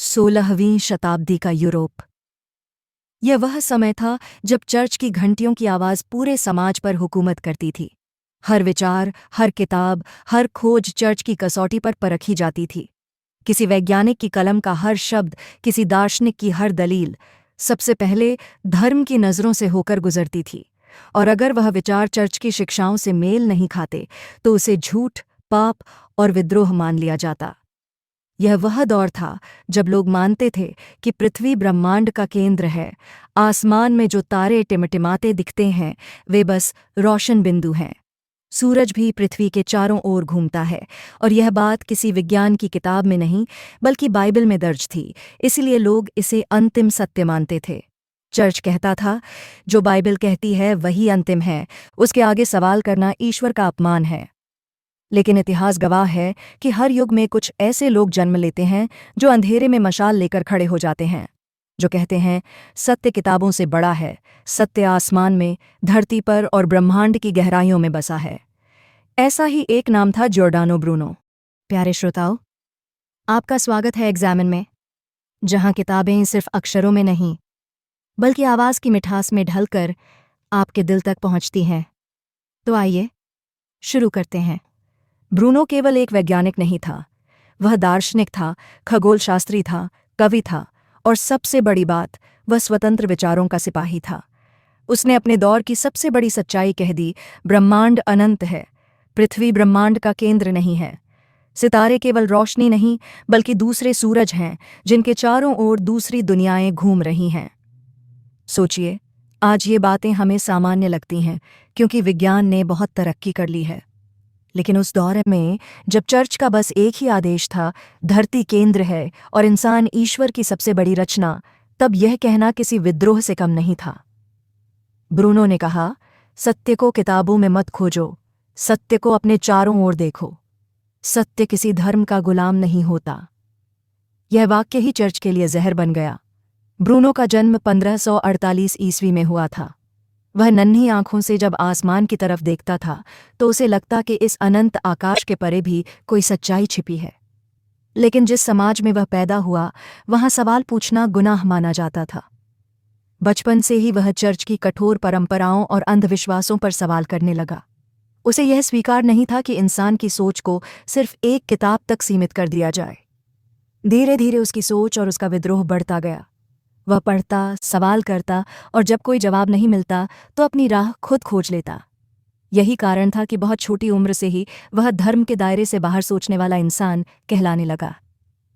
16वीं शताब्दी का यूरोप। यह वह समय था जब चर्च की घंटियों की आवाज़ पूरे समाज पर हुकूमत करती थी। हर विचार, हर किताब, हर खोज चर्च की कसौटी पर परखी जाती थी। किसी वैज्ञानिक की कलम का हर शब्द, किसी दार्शनिक की हर दलील सबसे पहले धर्म की नज़रों से होकर गुजरती थी, और अगर वह विचार चर्च की शिक्षाओं से मेल नहीं खाते तो उसे झूठ, पाप और विद्रोह मान लिया जाता। यह वह दौर था जब लोग मानते थे कि पृथ्वी ब्रह्मांड का केंद्र है। आसमान में जो तारे टिमटिमाते दिखते हैं वे बस रोशन बिंदु हैं। सूरज भी पृथ्वी के चारों ओर घूमता है, और यह बात किसी विज्ञान की किताब में नहीं बल्कि बाइबल में दर्ज थी। इसलिए लोग इसे अंतिम सत्य मानते थे। चर्च कहता था, जो बाइबल कहती है वही अंतिम है, उसके आगे सवाल करना ईश्वर का अपमान है। लेकिन इतिहास गवाह है कि हर युग में कुछ ऐसे लोग जन्म लेते हैं जो अंधेरे में मशाल लेकर खड़े हो जाते हैं, जो कहते हैं सत्य किताबों से बड़ा है, सत्य आसमान में, धरती पर और ब्रह्मांड की गहराइयों में बसा है। ऐसा ही एक नाम था जॉर्डानो ब्रूनो। प्यारे श्रोताओ, आपका स्वागत है एग्जामिन में, जहां किताबें सिर्फ अक्षरों में नहीं बल्कि आवाज़ की मिठास में ढलकर आपके दिल तक पहुंचती हैं। तो आइए शुरू करते हैं। ब्रूनो केवल एक वैज्ञानिक नहीं था, वह दार्शनिक था, खगोलशास्त्री था, कवि था, और सबसे बड़ी बात, वह स्वतंत्र विचारों का सिपाही था। उसने अपने दौर की सबसे बड़ी सच्चाई कह दी, ब्रह्मांड अनंत है, पृथ्वी ब्रह्मांड का केंद्र नहीं है। सितारे केवल रोशनी नहीं बल्कि दूसरे सूरज हैं जिनके चारों ओर दूसरी दुनियाएं घूम रही हैं। सोचिए, आज ये बातें हमें सामान्य लगती हैं क्योंकि विज्ञान ने बहुत तरक्की कर ली है, लेकिन उस दौर में जब चर्च का बस एक ही आदेश था, धरती केंद्र है और इंसान ईश्वर की सबसे बड़ी रचना, तब यह कहना किसी विद्रोह से कम नहीं था। ब्रूनो ने कहा, सत्य को किताबों में मत खोजो, सत्य को अपने चारों ओर देखो। सत्य किसी धर्म का गुलाम नहीं होता। यह वाक्य ही चर्च के लिए जहर बन गया। ब्रूनो का जन्म 1548 ईस्वी में हुआ था। वह नन्ही आंखों से जब आसमान की तरफ देखता था तो उसे लगता कि इस अनंत आकाश के परे भी कोई सच्चाई छिपी है। लेकिन जिस समाज में वह पैदा हुआ वहां सवाल पूछना गुनाह माना जाता था। बचपन से ही वह चर्च की कठोर परंपराओं और अंधविश्वासों पर सवाल करने लगा। उसे यह स्वीकार नहीं था कि इंसान की सोच को सिर्फ एक किताब तक सीमित कर दिया जाए। धीरे धीरे उसकी सोच और उसका विद्रोह बढ़ता गया। वह पढ़ता, सवाल करता, और जब कोई जवाब नहीं मिलता तो अपनी राह खुद खोज लेता। यही कारण था कि बहुत छोटी उम्र से ही वह धर्म के दायरे से बाहर सोचने वाला इंसान कहलाने लगा।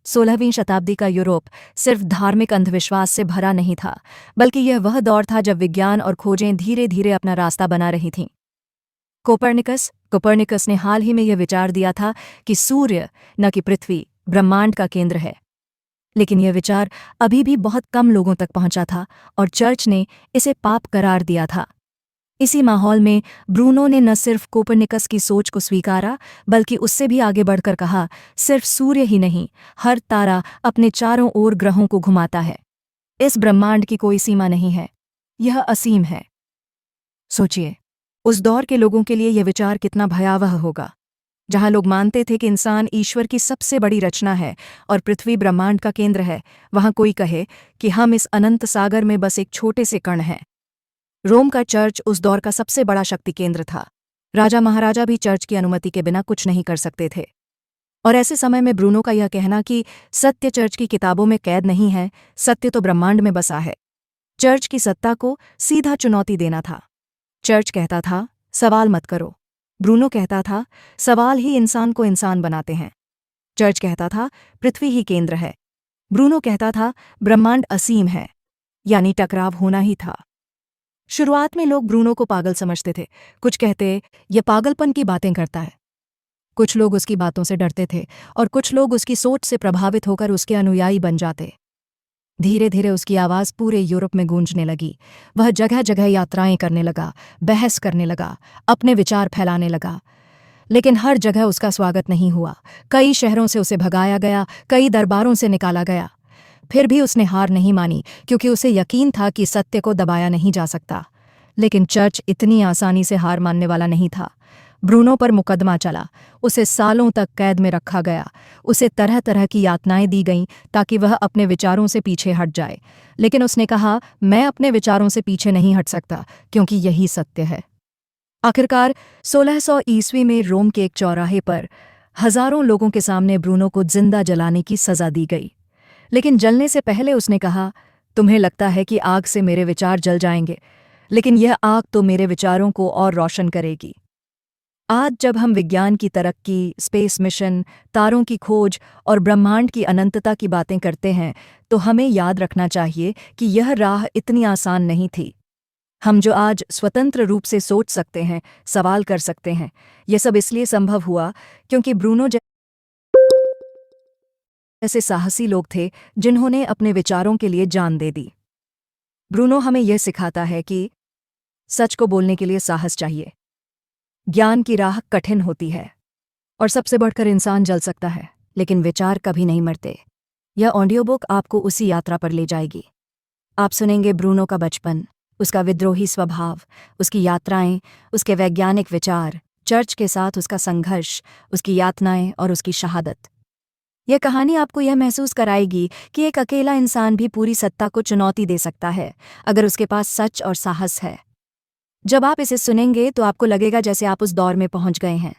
16वीं शताब्दी का यूरोप सिर्फ धार्मिक अंधविश्वास से भरा नहीं था, बल्कि यह वह दौर था जब विज्ञान और खोजें धीरे धीरे अपना रास्ता बना रही थीं। कोपर्निकस ने हाल ही में यह विचार दिया था कि सूर्य, न कि पृथ्वी, ब्रह्मांड का केंद्र है। लेकिन यह विचार अभी भी बहुत कम लोगों तक पहुंचा था और चर्च ने इसे पाप करार दिया था। इसी माहौल में ब्रूनो ने न सिर्फ कोपर्निकस की सोच को स्वीकारा बल्कि उससे भी आगे बढ़कर कहा, सिर्फ सूर्य ही नहीं, हर तारा अपने चारों ओर ग्रहों को घुमाता है। इस ब्रह्मांड की कोई सीमा नहीं है, यह असीम है। सोचिए, उस दौर के लोगों के लिए यह विचार कितना भयावह होगा, जहां लोग मानते थे कि इंसान ईश्वर की सबसे बड़ी रचना है और पृथ्वी ब्रह्मांड का केंद्र है। वहां कोई कहे कि हम इस अनंत सागर में बस एक छोटे से कण हैं। रोम का चर्च उस दौर का सबसे बड़ा शक्ति केंद्र था। राजा महाराजा भी चर्च की अनुमति के बिना कुछ नहीं कर सकते थे। और ऐसे समय में ब्रूनो का यह कहना कि सत्य चर्च की किताबों में कैद नहीं है, सत्य तो ब्रह्मांड में बसा है, चर्च की सत्ता को सीधा चुनौती देना था। चर्च कहता था, सवाल मत करो। ब्रूनो कहता था, सवाल ही इंसान को इंसान बनाते हैं। चर्च कहता था, पृथ्वी ही केंद्र है। ब्रूनो कहता था, ब्रह्मांड असीम है, यानी टकराव होना ही था। शुरुआत में लोग ब्रूनो को पागल समझते थे। कुछ कहते, यह पागलपन की बातें करता है। कुछ लोग उसकी बातों से डरते थे और कुछ लोग उसकी सोच से प्रभावित होकर उसके अनुयायी बन जाते। धीरे धीरे उसकी आवाज़ पूरे यूरोप में गूंजने लगी। वह जगह जगह यात्राएं करने लगा, बहस करने लगा, अपने विचार फैलाने लगा। लेकिन हर जगह उसका स्वागत नहीं हुआ। कई शहरों से उसे भगाया गया, कई दरबारों से निकाला गया। फिर भी उसने हार नहीं मानी क्योंकि उसे यकीन था कि सत्य को दबाया नहीं जा सकता। लेकिन चर्च इतनी आसानी से हार मानने वाला नहीं था। ब्रूनो पर मुकदमा चला, उसे सालों तक कैद में रखा गया, उसे तरह तरह की यातनाएं दी गईं ताकि वह अपने विचारों से पीछे हट जाए। लेकिन उसने कहा, मैं अपने विचारों से पीछे नहीं हट सकता, क्योंकि यही सत्य है। आखिरकार 1600 ईस्वी में रोम के एक चौराहे पर हजारों लोगों के सामने ब्रूनो को जिंदा जलाने की सजा दी गई। लेकिन जलने से पहले उसने कहा, तुम्हें लगता है कि आग से मेरे विचार जल जाएंगे, लेकिन यह आग तो मेरे विचारों को और रोशन करेगी। आज जब हम विज्ञान की तरक्की, स्पेस मिशन, तारों की खोज और ब्रह्मांड की अनंतता की बातें करते हैं, तो हमें याद रखना चाहिए कि यह राह इतनी आसान नहीं थी। हम जो आज स्वतंत्र रूप से सोच सकते हैं, सवाल कर सकते हैं, यह सब इसलिए संभव हुआ क्योंकि ब्रूनो ऐसे साहसी लोग थे जिन्होंने अपने विचारों के लिए जान दे दी। ब्रूनो हमें यह सिखाता है कि सच को बोलने के लिए साहस चाहिए। ज्ञान की राह कठिन होती है और सबसे बढ़कर इंसान जल सकता है, लेकिन विचार कभी नहीं मरते। यह ऑडियो बुक आपको उसी यात्रा पर ले जाएगी। आप सुनेंगे ब्रूनो का बचपन, उसका विद्रोही स्वभाव, उसकी यात्राएं, उसके वैज्ञानिक विचार, चर्च के साथ उसका संघर्ष, उसकी यातनाएं और उसकी शहादत। यह कहानी आपको यह महसूस कराएगी कि एक अकेला इंसान भी पूरी सत्ता को चुनौती दे सकता है, अगर उसके पास सच और साहस है। जब आप इसे सुनेंगे तो आपको लगेगा जैसे आप उस दौर में पहुंच गए हैं।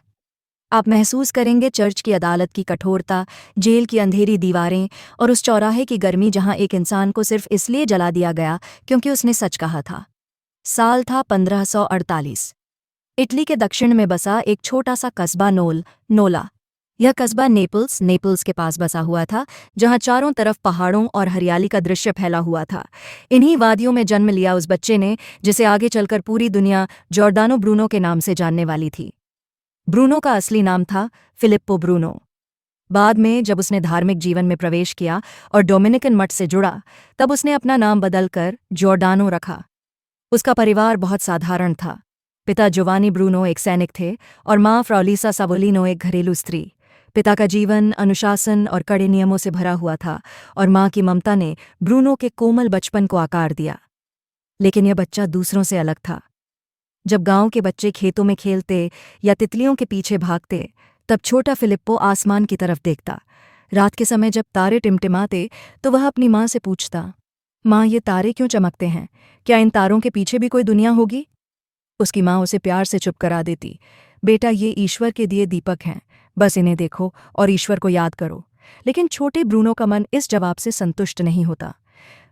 आप महसूस करेंगे चर्च की अदालत की कठोरता, जेल की अंधेरी दीवारें और उस चौराहे की गर्मी जहां एक इंसान को सिर्फ इसलिए जला दिया गया क्योंकि उसने सच कहा था। साल था 1548। इटली के दक्षिण में बसा एक छोटा सा कस्बा नोला। यह कस्बा नेपल्स के पास बसा हुआ था, जहां चारों तरफ पहाड़ों और हरियाली का दृश्य फैला हुआ था। इन्हीं वादियों में जन्म लिया उस बच्चे ने जिसे आगे चलकर पूरी दुनिया जॉर्डानो ब्रूनो के नाम से जानने वाली थी। ब्रूनो का असली नाम था फिलिप्पो ब्रूनो। बाद में जब उसने धार्मिक जीवन में प्रवेश किया और डोमिनिकन मठ से जुड़ा, तब उसने अपना नाम बदलकर जॉर्डानो रखा। उसका परिवार बहुत साधारण था। पिता जोवानी ब्रूनो एक सैनिक थे और माँ फ्राउलिसा सावोलिनो एक घरेलू स्त्री। पिता का जीवन अनुशासन और कड़े नियमों से भरा हुआ था और माँ की ममता ने ब्रूनो के कोमल बचपन को आकार दिया। लेकिन यह बच्चा दूसरों से अलग था। जब गांव के बच्चे खेतों में खेलते या तितलियों के पीछे भागते, तब छोटा फिलिप्पो आसमान की तरफ देखता। रात के समय जब तारे टिमटिमाते तो वह अपनी माँ से पूछता, माँ, ये तारे क्यों चमकते हैं? क्या इन तारों के पीछे भी कोई दुनिया होगी? उसकी माँ उसे प्यार से चुप करा देती, बेटा, ये ईश्वर के दिए दीपक हैं, बस इन्हें देखो और ईश्वर को याद करो। लेकिन छोटे ब्रूनो का मन इस जवाब से संतुष्ट नहीं होता।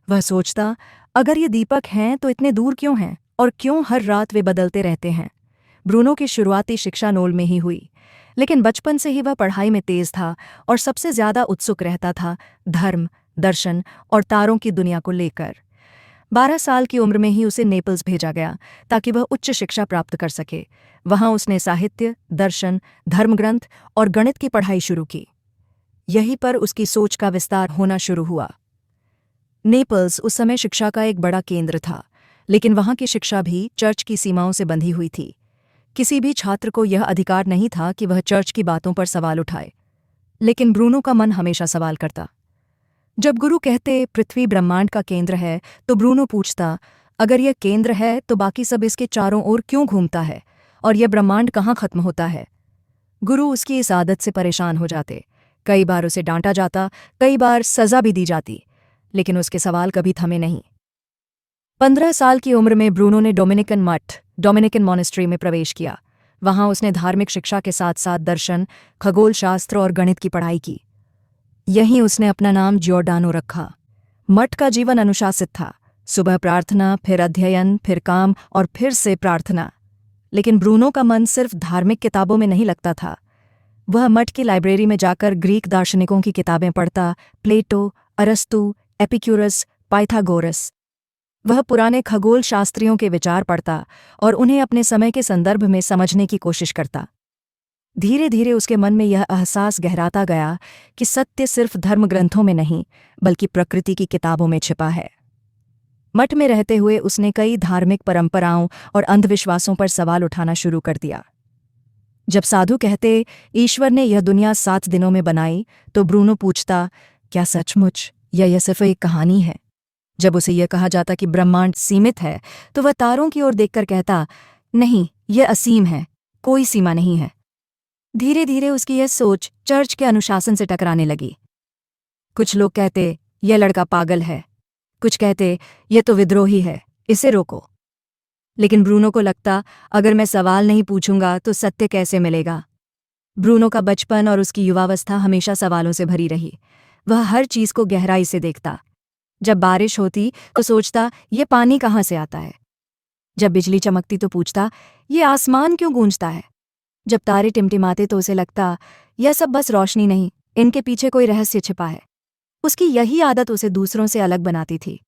वह सोचता, अगर ये दीपक हैं तो इतने दूर क्यों हैं और क्यों हर रात वे बदलते रहते हैं? ब्रूनो की शुरुआती शिक्षा नोल में ही हुई, लेकिन बचपन से ही वह पढ़ाई में तेज था और सबसे ज्यादा उत्सुक रहता था धर्म, दर्शन और तारों की दुनिया को लेकर। 12 साल की उम्र में ही उसे नेपल्स भेजा गया ताकि वह उच्च शिक्षा प्राप्त कर सके। वहां उसने साहित्य, दर्शन, धर्मग्रंथ और गणित की पढ़ाई शुरू की। यहीं पर उसकी सोच का विस्तार होना शुरू हुआ। नेपल्स उस समय शिक्षा का एक बड़ा केंद्र था, लेकिन वहां की शिक्षा भी चर्च की सीमाओं से बंधी हुई थी। किसी भी छात्र को यह अधिकार नहीं था कि वह चर्च की बातों पर सवाल उठाए। लेकिन ब्रूनो का मन हमेशा सवाल करता। जब गुरु कहते पृथ्वी ब्रह्मांड का केंद्र है, तो ब्रूनो पूछता, अगर यह केंद्र है तो बाकी सब इसके चारों ओर क्यों घूमता है और यह ब्रह्मांड कहाँ खत्म होता है? गुरु उसकी इस आदत से परेशान हो जाते। कई बार उसे डांटा जाता, कई बार सजा भी दी जाती, लेकिन उसके सवाल कभी थमे नहीं। 15 साल की उम्र में ब्रूनो ने डोमिनिकन मॉनेस्ट्री में प्रवेश किया। वहां उसने धार्मिक शिक्षा के साथ साथ दर्शन, खगोल शास्त्र और गणित की पढ़ाई की। यहीं उसने अपना नाम जॉर्डानो रखा। मठ का जीवन अनुशासित था। सुबह प्रार्थना, फिर अध्ययन, फिर काम और फिर से प्रार्थना। लेकिन ब्रूनो का मन सिर्फ धार्मिक किताबों में नहीं लगता था। वह मठ की लाइब्रेरी में जाकर ग्रीक दार्शनिकों की किताबें पढ़ता, प्लेटो, अरस्तु, एपिक्यूरस, पाइथागोरस। वह पुराने खगोल शास्त्रियों के विचार पढ़ता और उन्हें अपने समय के संदर्भ में समझने की कोशिश करता। धीरे धीरे उसके मन में यह एहसास गहराता गया कि सत्य सिर्फ धर्म ग्रंथों में नहीं, बल्कि प्रकृति की किताबों में छिपा है। मठ में रहते हुए उसने कई धार्मिक परंपराओं और अंधविश्वासों पर सवाल उठाना शुरू कर दिया। जब साधु कहते ईश्वर ने यह दुनिया 7 दिनों में बनाई, तो ब्रूनो पूछता, क्या सचमुच या यह सिर्फ एक कहानी है? जब उसे यह कहा जाता कि ब्रह्मांड सीमित है, तो वह तारों की ओर देखकर कहता, नहीं, यह असीम है। कोई सीमा नहीं है। धीरे धीरे उसकी यह सोच चर्च के अनुशासन से टकराने लगी। कुछ लोग कहते यह लड़का पागल है, कुछ कहते यह तो विद्रोही है, इसे रोको। लेकिन ब्रूनो को लगता, अगर मैं सवाल नहीं पूछूंगा तो सत्य कैसे मिलेगा। ब्रूनो का बचपन और उसकी युवावस्था हमेशा सवालों से भरी रही। वह हर चीज को गहराई से देखता। जब बारिश होती तो सोचता, ये पानी कहाँ से आता है। जब बिजली चमकती तो पूछता, ये आसमान क्यों गूंजता है। जब तारे टिमटिमाते तो उसे लगता, यह सब बस रोशनी नहीं, इनके पीछे कोई रहस्य छिपा है। उसकी यही आदत उसे दूसरों से अलग बनाती थी।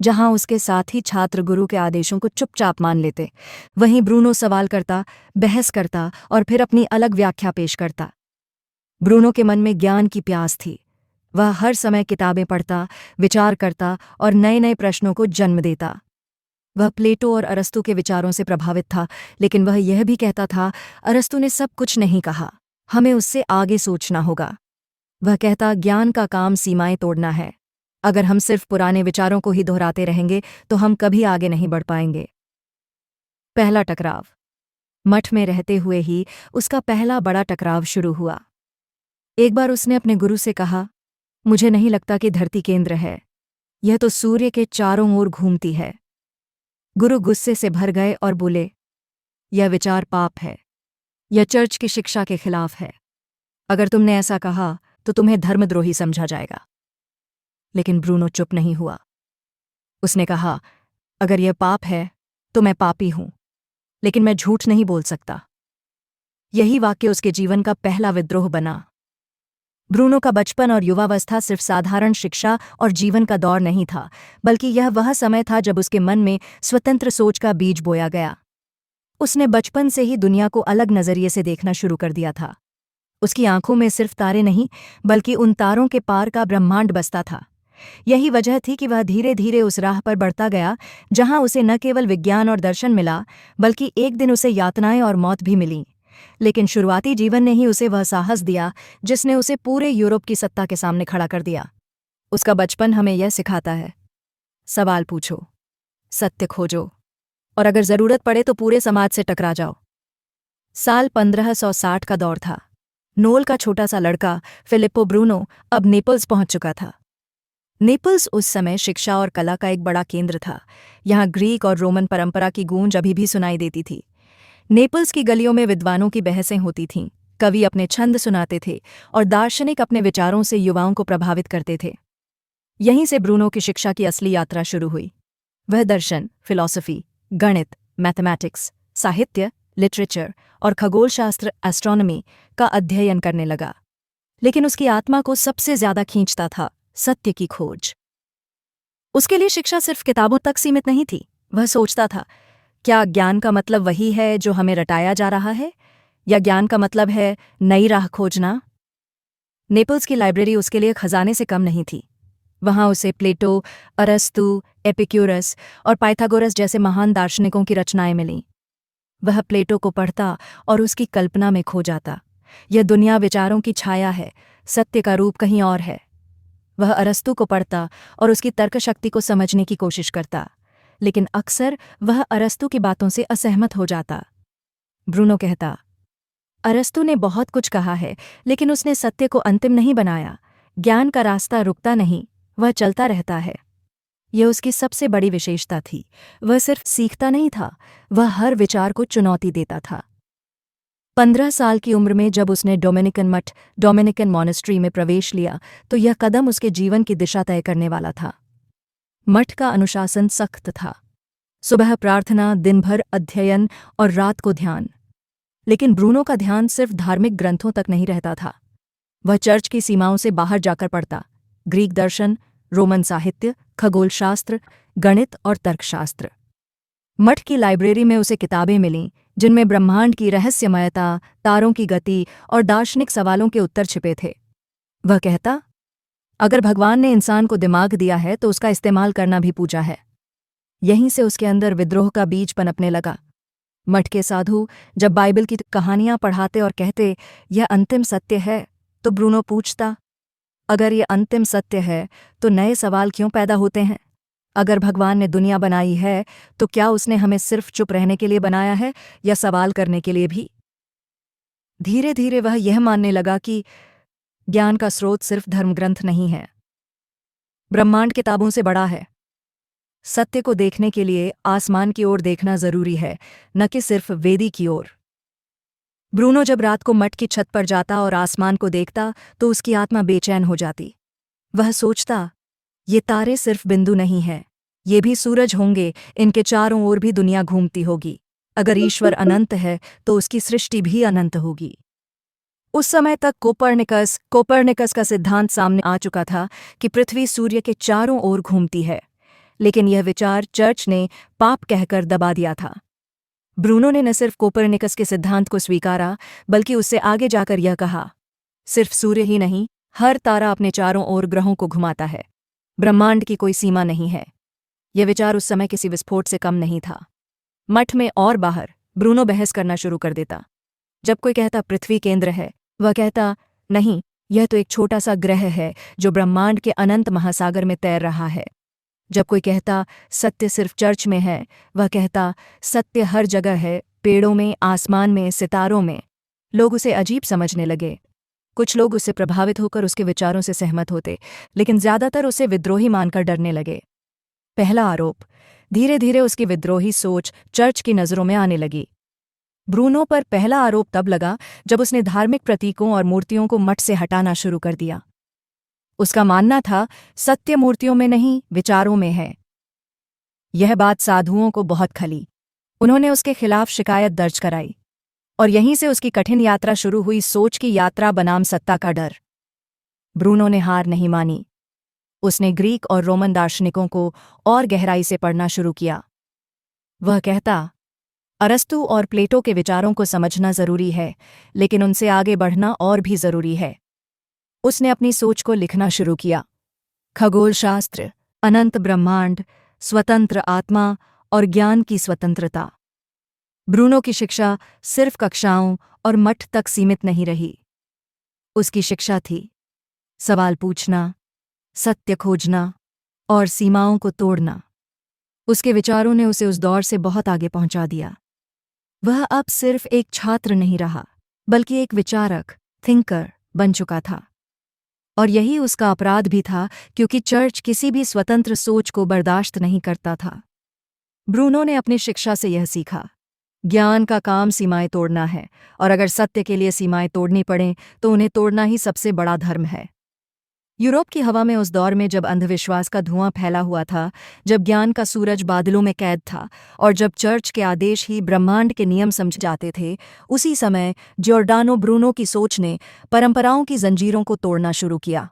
जहां उसके साथी छात्र गुरु के आदेशों को चुपचाप मान लेते, वहीं ब्रूनो सवाल करता, बहस करता और फिर अपनी अलग व्याख्या पेश करता। ब्रूनो के मन में ज्ञान की प्यास थी। वह हर समय किताबें पढ़ता, विचार करता और नए नए प्रश्नों को जन्म देता। वह प्लेटो और अरस्तु के विचारों से प्रभावित था, लेकिन वह यह भी कहता था, अरस्तु ने सब कुछ नहीं कहा, हमें उससे आगे सोचना होगा। वह कहता, ज्ञान का काम सीमाएं तोड़ना है। अगर हम सिर्फ पुराने विचारों को ही दोहराते रहेंगे तो हम कभी आगे नहीं बढ़ पाएंगे। पहला टकराव। मठ में रहते हुए ही उसका पहला बड़ा टकराव शुरू हुआ। एक बार उसने अपने गुरु से कहा, मुझे नहीं लगता कि धरती केंद्र है, यह तो सूर्य के चारों ओर घूमती है। गुरु गुस्से से भर गए और बोले, यह विचार पाप है, यह चर्च की शिक्षा के खिलाफ है। अगर तुमने ऐसा कहा तो तुम्हें धर्मद्रोही समझा जाएगा। लेकिन ब्रूनो चुप नहीं हुआ। उसने कहा, अगर यह पाप है तो मैं पापी हूं, लेकिन मैं झूठ नहीं बोल सकता। यही वाक्य उसके जीवन का पहला विद्रोह बना। ब्रूनो का बचपन और युवावस्था सिर्फ साधारण शिक्षा और जीवन का दौर नहीं था, बल्कि यह वह समय था जब उसके मन में स्वतंत्र सोच का बीज बोया गया। उसने बचपन से ही दुनिया को अलग नजरिए से देखना शुरू कर दिया था। उसकी आंखों में सिर्फ तारे नहीं, बल्कि उन तारों के पार का ब्रह्मांड बसता था। यही वजह थी कि वह धीरे धीरे उस राह पर बढ़ता गया जहां उसे न केवल विज्ञान और दर्शन मिला, बल्कि एक दिन उसे यातनाएं और मौत भी मिली। लेकिन शुरुआती जीवन ने ही उसे वह साहस दिया जिसने उसे पूरे यूरोप की सत्ता के सामने खड़ा कर दिया। उसका बचपन हमें यह सिखाता है, सवाल पूछो, सत्य खोजो, और अगर जरूरत पड़े तो पूरे समाज से टकरा जाओ। साल 1560 का दौर था। नोल का छोटा सा लड़का फिलिप्पो ब्रूनो अब नेपल्स पहुंच चुका था। नेपल्स उस समय शिक्षा और कला का एक बड़ा केंद्र था। यहाँ ग्रीक और रोमन परंपरा की गूंज अभी भी सुनाई देती थी। नेपल्स की गलियों में विद्वानों की बहसें होती थीं, कवि अपने छंद सुनाते थे और दार्शनिक अपने विचारों से युवाओं को प्रभावित करते थे। यहीं से ब्रूनो की शिक्षा की असली यात्रा शुरू हुई। वह दर्शन, फिलॉसफी, गणित, मैथमेटिक्स, साहित्य, लिटरेचर और खगोलशास्त्र, एस्ट्रोनॉमी का अध्ययन करने लगा। लेकिन उसकी आत्मा को सबसे ज्यादा खींचता था सत्य की खोज। उसके लिए शिक्षा सिर्फ किताबों तक सीमित नहीं थी। वह सोचता था, क्या ज्ञान का मतलब वही है जो हमें रटाया जा रहा है, या ज्ञान का मतलब है नई राह खोजना? नेपल्स की लाइब्रेरी उसके लिए खजाने से कम नहीं थी। वहां उसे प्लेटो, अरस्तु, एपिक्यूरस और पाइथागोरस जैसे महान दार्शनिकों की रचनाएं मिलीं। वह प्लेटो को पढ़ता और उसकी कल्पना में खो जाता। यह दुनिया विचारों की छाया है, सत्य का रूप कहीं और है। वह अरस्तु को पढ़ता और उसकी तर्कशक्ति को समझने की कोशिश करता, लेकिन अक्सर वह अरस्तु की बातों से असहमत हो जाता। ब्रूनो कहता, अरस्तु ने बहुत कुछ कहा है, लेकिन उसने सत्य को अंतिम नहीं बनाया। ज्ञान का रास्ता रुकता नहीं, वह चलता रहता है। यह उसकी सबसे बड़ी विशेषता थी। वह सिर्फ सीखता नहीं था, वह हर विचार को चुनौती देता था। 15 साल की उम्र में जब उसने डोमिनिकन मठ, डोमिनिकन मॉनेस्ट्री में प्रवेश लिया, तो यह कदम उसके जीवन की दिशा तय करने वाला था। मठ का अनुशासन सख्त था। सुबह प्रार्थना, दिन भर अध्ययन और रात को ध्यान। लेकिन ब्रूनो का ध्यान सिर्फ धार्मिक ग्रंथों तक नहीं रहता था। वह चर्च की सीमाओं से बाहर जाकर पढ़ता। ग्रीक दर्शन, रोमन साहित्य, खगोलशास्त्र, गणित और तर्कशास्त्र। मठ की लाइब्रेरी में उसे किताबें मिलीं जिनमें ब्रह्मांड की रहस्यमयता, तारों की गति और दार्शनिक सवालों के उत्तर छिपे थे। वह कहता, अगर भगवान ने इंसान को दिमाग दिया है तो उसका इस्तेमाल करना भी पूजा है। यहीं से उसके अंदर विद्रोह का बीज पनपने लगा। मठ के साधु जब बाइबल की कहानियां पढ़ाते और कहते यह अंतिम सत्य है, तो ब्रूनो पूछता, अगर यह अंतिम सत्य है तो नए सवाल क्यों पैदा होते हैं? अगर भगवान ने दुनिया बनाई है तो क्या उसने हमें सिर्फ चुप रहने के लिए बनाया है या सवाल करने के लिए भी? धीरे धीरे वह यह मानने लगा कि ज्ञान का स्रोत सिर्फ धर्मग्रंथ नहीं है, ब्रह्मांड किताबों से बड़ा है। सत्य को देखने के लिए आसमान की ओर देखना जरूरी है, न कि सिर्फ वेदी की ओर। ब्रूनो जब रात को मठ की छत पर जाता और आसमान को देखता तो उसकी आत्मा बेचैन हो जाती। वह सोचता, ये तारे सिर्फ बिंदु नहीं हैं, ये भी सूरज होंगे, इनके चारों ओर भी दुनिया घूमती होगी। अगर ईश्वर अनंत है तो उसकी सृष्टि भी अनंत होगी। उस समय तक कोपर्निकस का सिद्धांत सामने आ चुका था कि पृथ्वी सूर्य के चारों ओर घूमती है, लेकिन यह विचार चर्च ने पाप कहकर दबा दिया था। ब्रूनो ने न सिर्फ कोपर्निकस के सिद्धांत को स्वीकारा, बल्कि उससे आगे जाकर यह कहा, सिर्फ सूर्य ही नहीं, हर तारा अपने चारों ओर ग्रहों को घुमाता है। ब्रह्मांड की कोई सीमा नहीं है। यह विचार उस समय किसी विस्फोट से कम नहीं था। मठ में और बाहर ब्रूनो बहस करना शुरू कर देता। जब कोई कहता पृथ्वी केंद्र है, वह कहता, नहीं, यह तो एक छोटा सा ग्रह है जो ब्रह्मांड के अनंत महासागर में तैर रहा है। जब कोई कहता सत्य सिर्फ चर्च में है, वह कहता सत्य हर जगह है, पेड़ों में, आसमान में, सितारों में। लोग उसे अजीब समझने लगे। कुछ लोग उससे प्रभावित होकर उसके विचारों से सहमत होते, लेकिन ज्यादातर उसे विद्रोही मानकर डरने लगे। पहला आरोप। धीरे धीरे उसकी विद्रोही सोच चर्च की नज़रों में आने लगी। ब्रूनो पर पहला आरोप तब लगा जब उसने धार्मिक प्रतीकों और मूर्तियों को मठ से हटाना शुरू कर दिया। उसका मानना था सत्य मूर्तियों में नहीं, विचारों में है। यह बात साधुओं को बहुत खली। उन्होंने उसके खिलाफ शिकायत दर्ज कराई, और यहीं से उसकी कठिन यात्रा शुरू हुई, सोच की यात्रा बनाम सत्ता का डर। ब्रूनो ने हार नहीं मानी। उसने ग्रीक और रोमन दार्शनिकों को और गहराई से पढ़ना शुरू किया। वह कहता, अरस्तु और प्लेटो के विचारों को समझना जरूरी है, लेकिन उनसे आगे बढ़ना और भी जरूरी है। उसने अपनी सोच को लिखना शुरू किया। खगोलशास्त्र, अनंत ब्रह्मांड, स्वतंत्र आत्मा और ज्ञान की स्वतंत्रता। ब्रूनो की शिक्षा सिर्फ कक्षाओं और मठ तक सीमित नहीं रही। उसकी शिक्षा थी सवाल पूछना, सत्य खोजना और सीमाओं को तोड़ना। उसके विचारों ने उसे उस दौर से बहुत आगे पहुंचा दिया। वह अब सिर्फ एक छात्र नहीं रहा, बल्कि एक विचारक, थिंकर बन चुका था। और यही उसका अपराध भी था, क्योंकि चर्च किसी भी स्वतंत्र सोच को बर्दाश्त नहीं करता था। ब्रूनो ने अपनी शिक्षा से यह सीखा, ज्ञान का काम सीमाएं तोड़ना है, और अगर सत्य के लिए सीमाएं तोड़नी पड़ें तो उन्हें तोड़ना ही सबसे बड़ा धर्म है। यूरोप की हवा में उस दौर में जब अंधविश्वास का धुआं फैला हुआ था, जब ज्ञान का सूरज बादलों में कैद था, और जब चर्च के आदेश ही ब्रह्मांड के नियम समझ जाते थे, उसी समय जियोर्डानो ब्रूनो की सोच ने परंपराओं की जंजीरों को तोड़ना शुरू किया।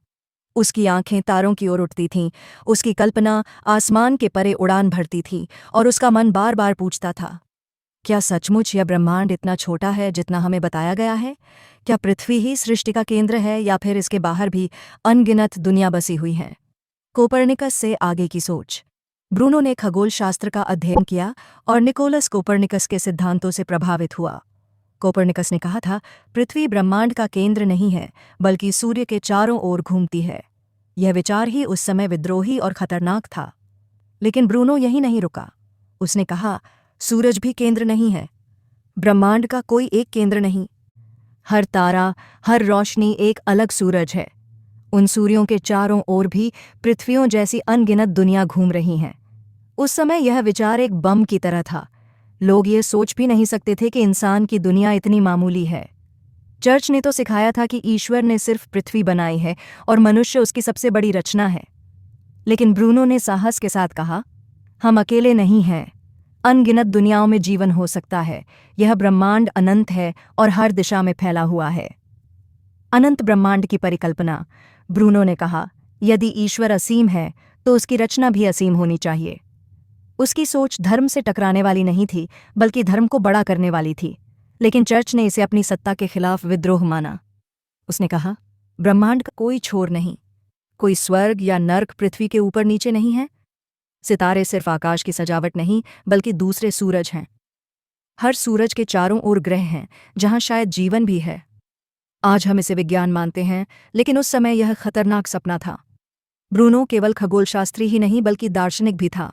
उसकी आंखें तारों की ओर उठती थीं, उसकी कल्पना आसमान के परे उड़ान भरती थी, और उसका मन बार बार पूछता था, क्या सचमुच यह ब्रह्मांड इतना छोटा है जितना हमें बताया गया है? क्या पृथ्वी ही सृष्टि का केंद्र है, या फिर इसके बाहर भी अनगिनत दुनिया बसी हुई हैं? कोपर्निकस से आगे की सोच। ब्रूनो ने खगोलशास्त्र का अध्ययन किया और निकोलस कोपर्निकस के सिद्धांतों से प्रभावित हुआ। कोपर्निकस ने कहा था, पृथ्वी ब्रह्मांड का केंद्र नहीं है, बल्कि सूर्य के चारों ओर घूमती है। यह विचार ही उस समय विद्रोही और खतरनाक था। लेकिन ब्रूनो यहीं नहीं रुका। उसने कहा, सूरज भी केंद्र नहीं है। ब्रह्मांड का कोई एक केंद्र नहीं। हर तारा, हर रोशनी एक अलग सूरज है। उन सूर्यों के चारों ओर भी पृथ्वियों जैसी अनगिनत दुनिया घूम रही हैं। उस समय यह विचार एक बम की तरह था। लोग ये सोच भी नहीं सकते थे कि इंसान की दुनिया इतनी मामूली है। चर्च ने तो सिखाया था कि ईश्वर ने सिर्फ पृथ्वी बनाई है और मनुष्य उसकी सबसे बड़ी रचना है। लेकिन ब्रूनो ने साहस के साथ कहा, हम अकेले नहीं हैं। अनगिनत दुनियाओं में जीवन हो सकता है। यह ब्रह्मांड अनंत है और हर दिशा में फैला हुआ है। अनंत ब्रह्मांड की परिकल्पना। ब्रूनो ने कहा, यदि ईश्वर असीम है तो उसकी रचना भी असीम होनी चाहिए। उसकी सोच धर्म से टकराने वाली नहीं थी, बल्कि धर्म को बड़ा करने वाली थी। लेकिन चर्च ने इसे अपनी सत्ता के खिलाफ विद्रोह माना। उसने कहा, ब्रह्मांड का कोई छोर नहीं, कोई स्वर्ग या नर्क पृथ्वी के ऊपर नीचे नहीं है। सितारे सिर्फ आकाश की सजावट नहीं, बल्कि दूसरे सूरज हैं। हर सूरज के चारों ओर ग्रह हैं, जहां शायद जीवन भी है। आज हम इसे विज्ञान मानते हैं, लेकिन उस समय यह खतरनाक सपना था। ब्रूनो केवल खगोलशास्त्री ही नहीं, बल्कि दार्शनिक भी था।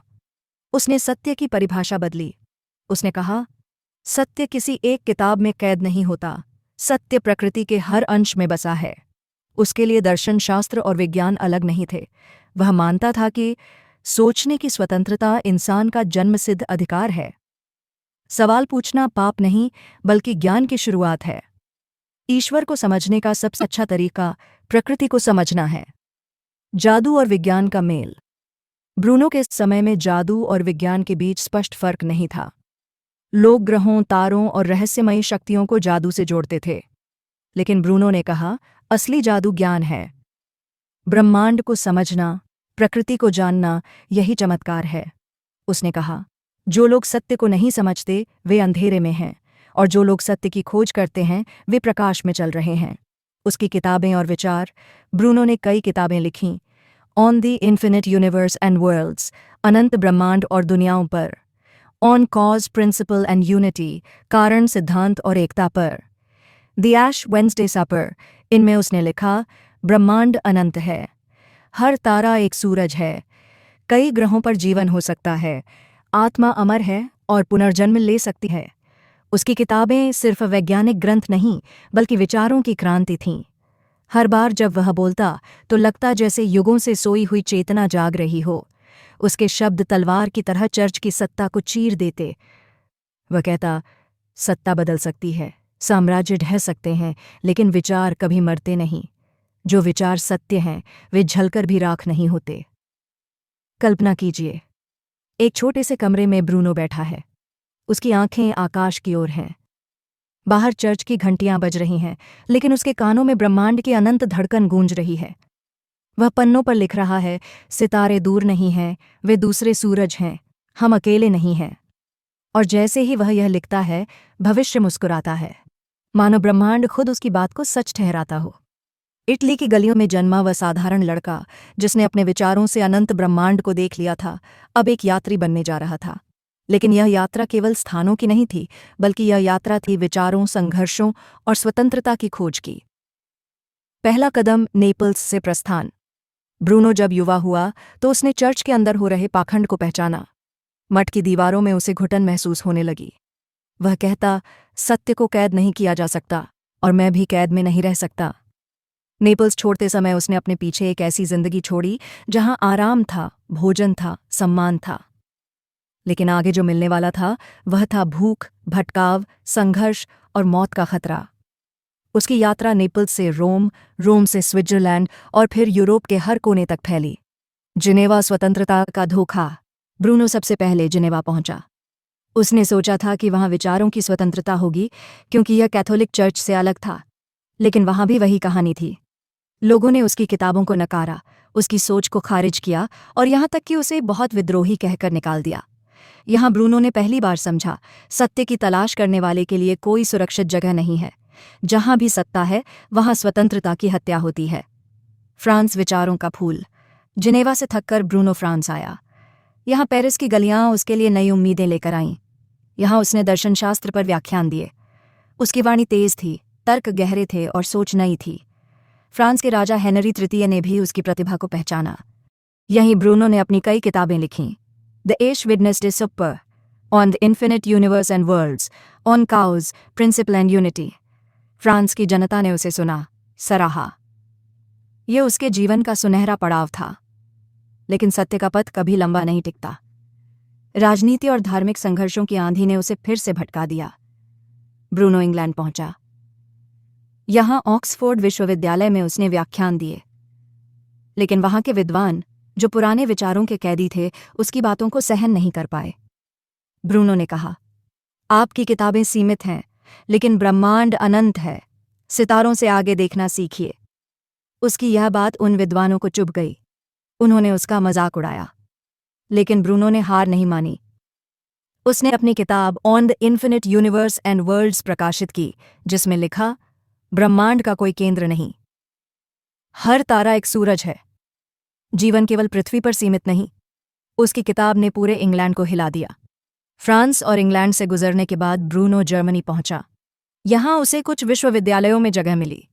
उसने सत्य की परिभाषा बदली। उसने कहा, सत्य किसी एक किताब में कैद नहीं होता, सत्य प्रकृति के हर अंश में बसा है। उसके लिए दर्शन, शास्त्र और विज्ञान अलग नहीं थे। वह मानता था कि सोचने की स्वतंत्रता इंसान का जन्मसिद्ध अधिकार है। सवाल पूछना पाप नहीं, बल्कि ज्ञान की शुरुआत है। ईश्वर को समझने का सबसे अच्छा तरीका प्रकृति को समझना है। जादू और विज्ञान का मेल। ब्रूनो के समय में जादू और विज्ञान के बीच स्पष्ट फर्क नहीं था। लोग ग्रहों, तारों और रहस्यमयी शक्तियों को जादू से जोड़ते थे, लेकिन ब्रूनो ने कहा, असली जादू ज्ञान है। ब्रह्मांड को समझना, प्रकृति को जानना, यही चमत्कार है। उसने कहा, जो लोग सत्य को नहीं समझते वे अंधेरे में हैं, और जो लोग सत्य की खोज करते हैं वे प्रकाश में चल रहे हैं। उसकी किताबें और विचार। ब्रूनो ने कई किताबें लिखीं, on the infinite universe and worlds, अनंत ब्रह्मांड और दुनियाओं पर, on cause, principle and unity, कारण, सिद्धांत और एकता पर, द ऐश वेंसडे सपर, इनमें उसने लिखा, ब्रह्मांड अनंत है, हर तारा एक सूरज है, कई ग्रहों पर जीवन हो सकता है, आत्मा अमर है और पुनर्जन्म ले सकती है। उसकी किताबें सिर्फ वैज्ञानिक ग्रंथ नहीं, बल्कि विचारों की क्रांति थीं। हर बार जब वह बोलता तो लगता जैसे युगों से सोई हुई चेतना जाग रही हो। उसके शब्द तलवार की तरह चर्च की सत्ता को चीर देते। वह कहता, सत्ता बदल सकती है, साम्राज्य ढह सकते हैं, लेकिन विचार कभी मरते नहीं। जो विचार सत्य हैं वे झलकर भी राख नहीं होते। कल्पना कीजिए, एक छोटे से कमरे में ब्रूनो बैठा है। उसकी आंखें आकाश की ओर हैं। बाहर चर्च की घंटियां बज रही हैं, लेकिन उसके कानों में ब्रह्मांड की अनंत धड़कन गूंज रही है। वह पन्नों पर लिख रहा है, सितारे दूर नहीं हैं, वे दूसरे सूरज हैं, हम अकेले नहीं हैं। और जैसे ही वह यह लिखता है, भविष्य मुस्कुराता है, मानो ब्रह्मांड खुद उसकी बात को सच ठहराता हो। इटली की गलियों में जन्मा वह साधारण लड़का, जिसने अपने विचारों से अनंत ब्रह्मांड को देख लिया था, अब एक यात्री बनने जा रहा था। लेकिन यह यात्रा केवल स्थानों की नहीं थी, बल्कि यह यात्रा थी विचारों, संघर्षों और स्वतंत्रता की खोज की। पहला कदम, नेपल्स से प्रस्थान। ब्रूनो जब युवा हुआ तो उसने चर्च के अंदर हो रहे पाखंड को पहचाना। मठ की दीवारों में उसे घुटन महसूस होने लगी। वह कहता, सत्य को कैद नहीं किया जा सकता, और मैं भी कैद में नहीं रह सकता। नेपल्स छोड़ते समय उसने अपने पीछे एक ऐसी जिंदगी छोड़ी जहां आराम था, भोजन था, सम्मान था। लेकिन आगे जो मिलने वाला था वह था भूख, भटकाव, संघर्ष और मौत का खतरा। उसकी यात्रा नेपल्स से रोम, रोम से स्विट्जरलैंड और फिर यूरोप के हर कोने तक फैली। जिनेवा, स्वतंत्रता का धोखा। ब्रूनो सबसे पहले जिनेवा पहुंचा। उसने सोचा था कि वहां विचारों की स्वतंत्रता होगी, क्योंकि यह कैथोलिक चर्च से अलग था। लेकिन वहां भी वही कहानी थी। लोगों ने उसकी किताबों को नकारा, उसकी सोच को खारिज किया और यहां तक कि उसे बहुत विद्रोही कहकर निकाल दिया। यहाँ ब्रूनो ने पहली बार समझा, सत्य की तलाश करने वाले के लिए कोई सुरक्षित जगह नहीं है। जहां भी सत्ता है वहां स्वतंत्रता की हत्या होती है। फ्रांस, विचारों का फूल। जिनेवा से थककर ब्रूनो फ्रांस आया। यहाँ पेरिस की गलियां उसके लिए नई उम्मीदें लेकर आईं। यहाँ उसने दर्शनशास्त्र पर व्याख्यान दिए। उसकी वाणी तेज थी, तर्क गहरे थे और सोच नई थी। फ्रांस के राजा हेनरी तृतीय ने भी उसकी प्रतिभा को पहचाना। यहीं ब्रूनो ने अपनी कई किताबें लिखीं। The Ash Wednesday Supper, on the infinite universe and worlds, on cause, principle and unity. France की जनता ने उसे सुना, सराहा। यह उसके जीवन का सुनहरा पड़ाव था। लेकिन सत्य का पथ कभी लंबा नहीं टिकता। राजनीति और धार्मिक संघर्षों की आंधी ने उसे फिर से भटका दिया। ब्रूनो इंग्लैंड पहुंचा। यहां ऑक्सफोर्ड विश्वविद्यालय में उसने व्याख्यान दिए। लेकिन वहां के विद्वान, जो पुराने विचारों के कैदी थे, उसकी बातों को सहन नहीं कर पाए। ब्रूनो ने कहा, आपकी किताबें सीमित हैं, लेकिन ब्रह्मांड अनंत है, सितारों से आगे देखना सीखिए। उसकी यह बात उन विद्वानों को चुभ गई। उन्होंने उसका मजाक उड़ाया। लेकिन ब्रूनो ने हार नहीं मानी। उसने अपनी किताब on the infinite universe and worlds प्रकाशित की, जिसमें लिखा, ब्रह्मांड का कोई केंद्र नहीं, हर तारा एक सूरज है। जीवन केवल पृथ्वी पर सीमित नहीं। उसकी किताब ने पूरे इंग्लैंड को हिला दिया। फ्रांस और इंग्लैंड से गुजरने के बाद ब्रूनो जर्मनी पहुंचा। यहां उसे कुछ विश्वविद्यालयों में जगह मिली।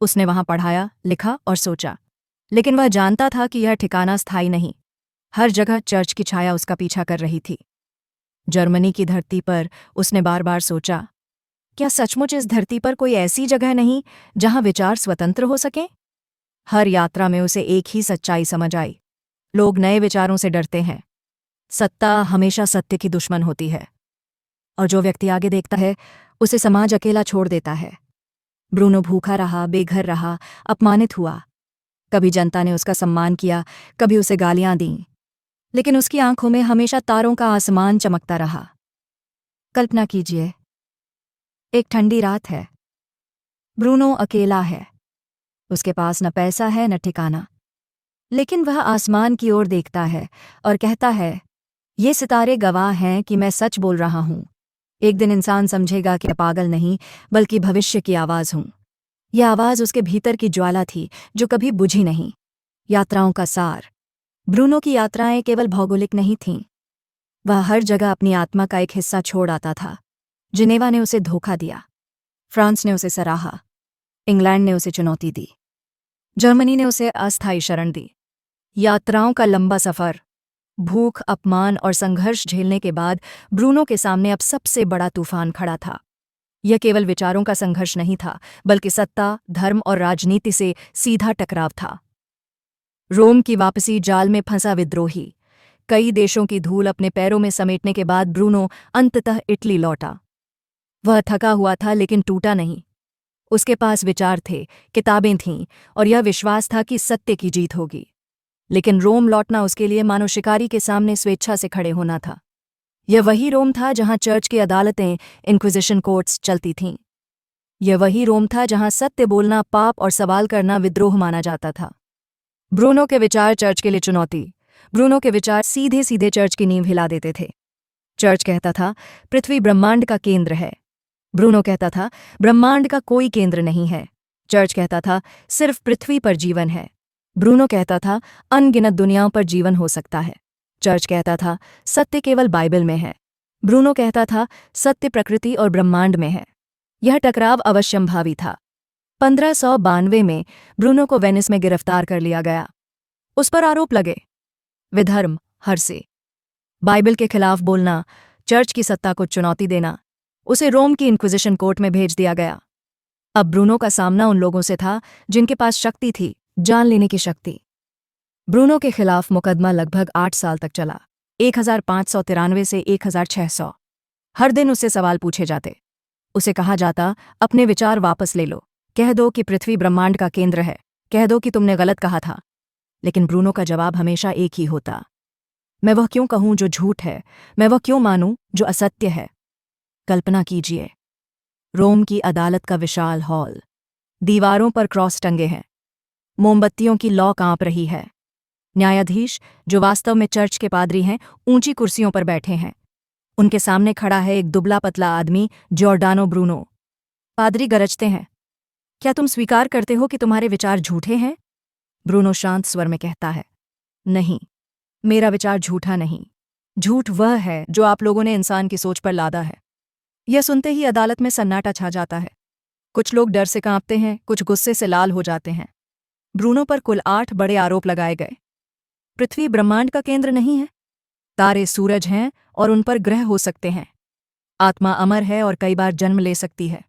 उसने वहां पढ़ाया, लिखा और सोचा। लेकिन वह जानता था कि यह ठिकाना स्थायी नहीं। हर जगह चर्च की छाया उसका पीछा कर रही थी। जर्मनी की धरती पर उसने बार बार सोचा, क्या सचमुच इस धरती पर कोई ऐसी जगह नहीं जहां विचार स्वतंत्र हो सकें? हर यात्रा में उसे एक ही सच्चाई समझ आई। लोग नए विचारों से डरते हैं। सत्ता हमेशा सत्य की दुश्मन होती है, और जो व्यक्ति आगे देखता है उसे समाज अकेला छोड़ देता है। ब्रूनो भूखा रहा, बेघर रहा, अपमानित हुआ। कभी जनता ने उसका सम्मान किया, कभी उसे गालियां दीं, लेकिन उसकी आंखों में हमेशा तारों का आसमान चमकता रहा। कल्पना कीजिए, एक ठंडी रात है। ब्रूनो अकेला है। उसके पास न पैसा है न ठिकाना, लेकिन वह आसमान की ओर देखता है और कहता है, ये सितारे गवाह हैं कि मैं सच बोल रहा हूं। एक दिन इंसान समझेगा कि मैं पागल नहीं बल्कि भविष्य की आवाज़ हूं। यह आवाज़ उसके भीतर की ज्वाला थी जो कभी बुझी नहीं। यात्राओं का सार। ब्रूनो की यात्राएं केवल भौगोलिक नहीं थीं। वह हर जगह अपनी आत्मा का एक हिस्सा छोड़ आता था। जिनेवा ने उसे धोखा दिया, फ्रांस ने उसे सराहा, इंग्लैंड ने उसे चुनौती दी, जर्मनी ने उसे अस्थायी शरण दी। यात्राओं का लंबा सफर, भूख, अपमान और संघर्ष झेलने के बाद ब्रूनो के सामने अब सबसे बड़ा तूफान खड़ा था। यह केवल विचारों का संघर्ष नहीं था, बल्कि सत्ता, धर्म और राजनीति से सीधा टकराव था। रोम की वापसी, जाल में फंसा विद्रोही, कई देशों की धूल अपने पैरों में समेटने के बाद ब्रूनो अंततः इटली लौटा। वह थका हुआ था लेकिन टूटा नहीं। उसके पास विचार थे, किताबें थीं और यह विश्वास था कि सत्य की जीत होगी। लेकिन रोम लौटना उसके लिए मानो शिकारी के सामने स्वेच्छा से खड़े होना था। यह वही रोम था जहां चर्च की अदालतें, इंक्विजिशन कोर्ट्स चलती थीं। यह वही रोम था जहां सत्य बोलना पाप और सवाल करना विद्रोह माना जाता था। ब्रूनो के विचार चर्च के लिए चुनौती। ब्रूनो के विचार सीधे सीधे चर्च की नींव हिला देते थे। चर्च कहता था, पृथ्वी ब्रह्मांड का केंद्र है। ब्रूनो कहता था, ब्रह्मांड का कोई केंद्र नहीं है। चर्च कहता था, सिर्फ पृथ्वी पर जीवन है। ब्रूनो कहता था, अनगिनत दुनियाओं पर जीवन हो सकता है। चर्च कहता था, सत्य केवल बाइबल में है। ब्रूनो कहता था, सत्य प्रकृति और ब्रह्मांड में है। यह टकराव अवश्यंभावी था। 1592 में ब्रूनो को वेनिस में गिरफ्तार कर लिया गया। उस पर आरोप लगे, विधर्म, हरसे, बाइबल के खिलाफ बोलना, चर्च की सत्ता को चुनौती देना। उसे रोम की इंक्विजिशन कोर्ट में भेज दिया गया। अब ब्रूनो का सामना उन लोगों से था जिनके पास शक्ति थी, जान लेने की शक्ति। ब्रूनो के खिलाफ मुकदमा लगभग 8 साल तक चला, 1593 से 1600। हर दिन उससे सवाल पूछे जाते। उसे कहा जाता, अपने विचार वापस ले लो, कह दो कि पृथ्वी ब्रह्मांड का केंद्र है, कह दो कि तुमने गलत कहा था। लेकिन ब्रूनो का जवाब हमेशा एक ही होता, मैं वह क्यों कहूं जो झूठ है, मैं वह क्यों मानूं जो असत्य है। कल्पना कीजिए, रोम की अदालत का विशाल हॉल, दीवारों पर क्रॉस टंगे हैं, मोमबत्तियों की लौ कांप रही है। न्यायाधीश, जो वास्तव में चर्च के पादरी हैं, ऊंची कुर्सियों पर बैठे हैं। उनके सामने खड़ा है एक दुबला पतला आदमी, जॉर्डानो ब्रूनो। पादरी गरजते हैं, क्या तुम स्वीकार करते हो कि तुम्हारे विचार झूठे हैं? ब्रूनो शांत स्वर में कहता है, नहीं, मेरा विचार झूठा नहीं। झूठ वह है जो आप लोगों ने इंसान की सोच पर लादा है। यह सुनते ही अदालत में सन्नाटा छा जाता है। कुछ लोग डर से कांपते हैं, कुछ गुस्से से लाल हो जाते हैं। ब्रूनो पर कुल 8 बड़े आरोप लगाए गए। पृथ्वी ब्रह्मांड का केंद्र नहीं है। तारे सूरज हैं और उन पर ग्रह हो सकते हैं। आत्मा अमर है और कई बार जन्म ले सकती है।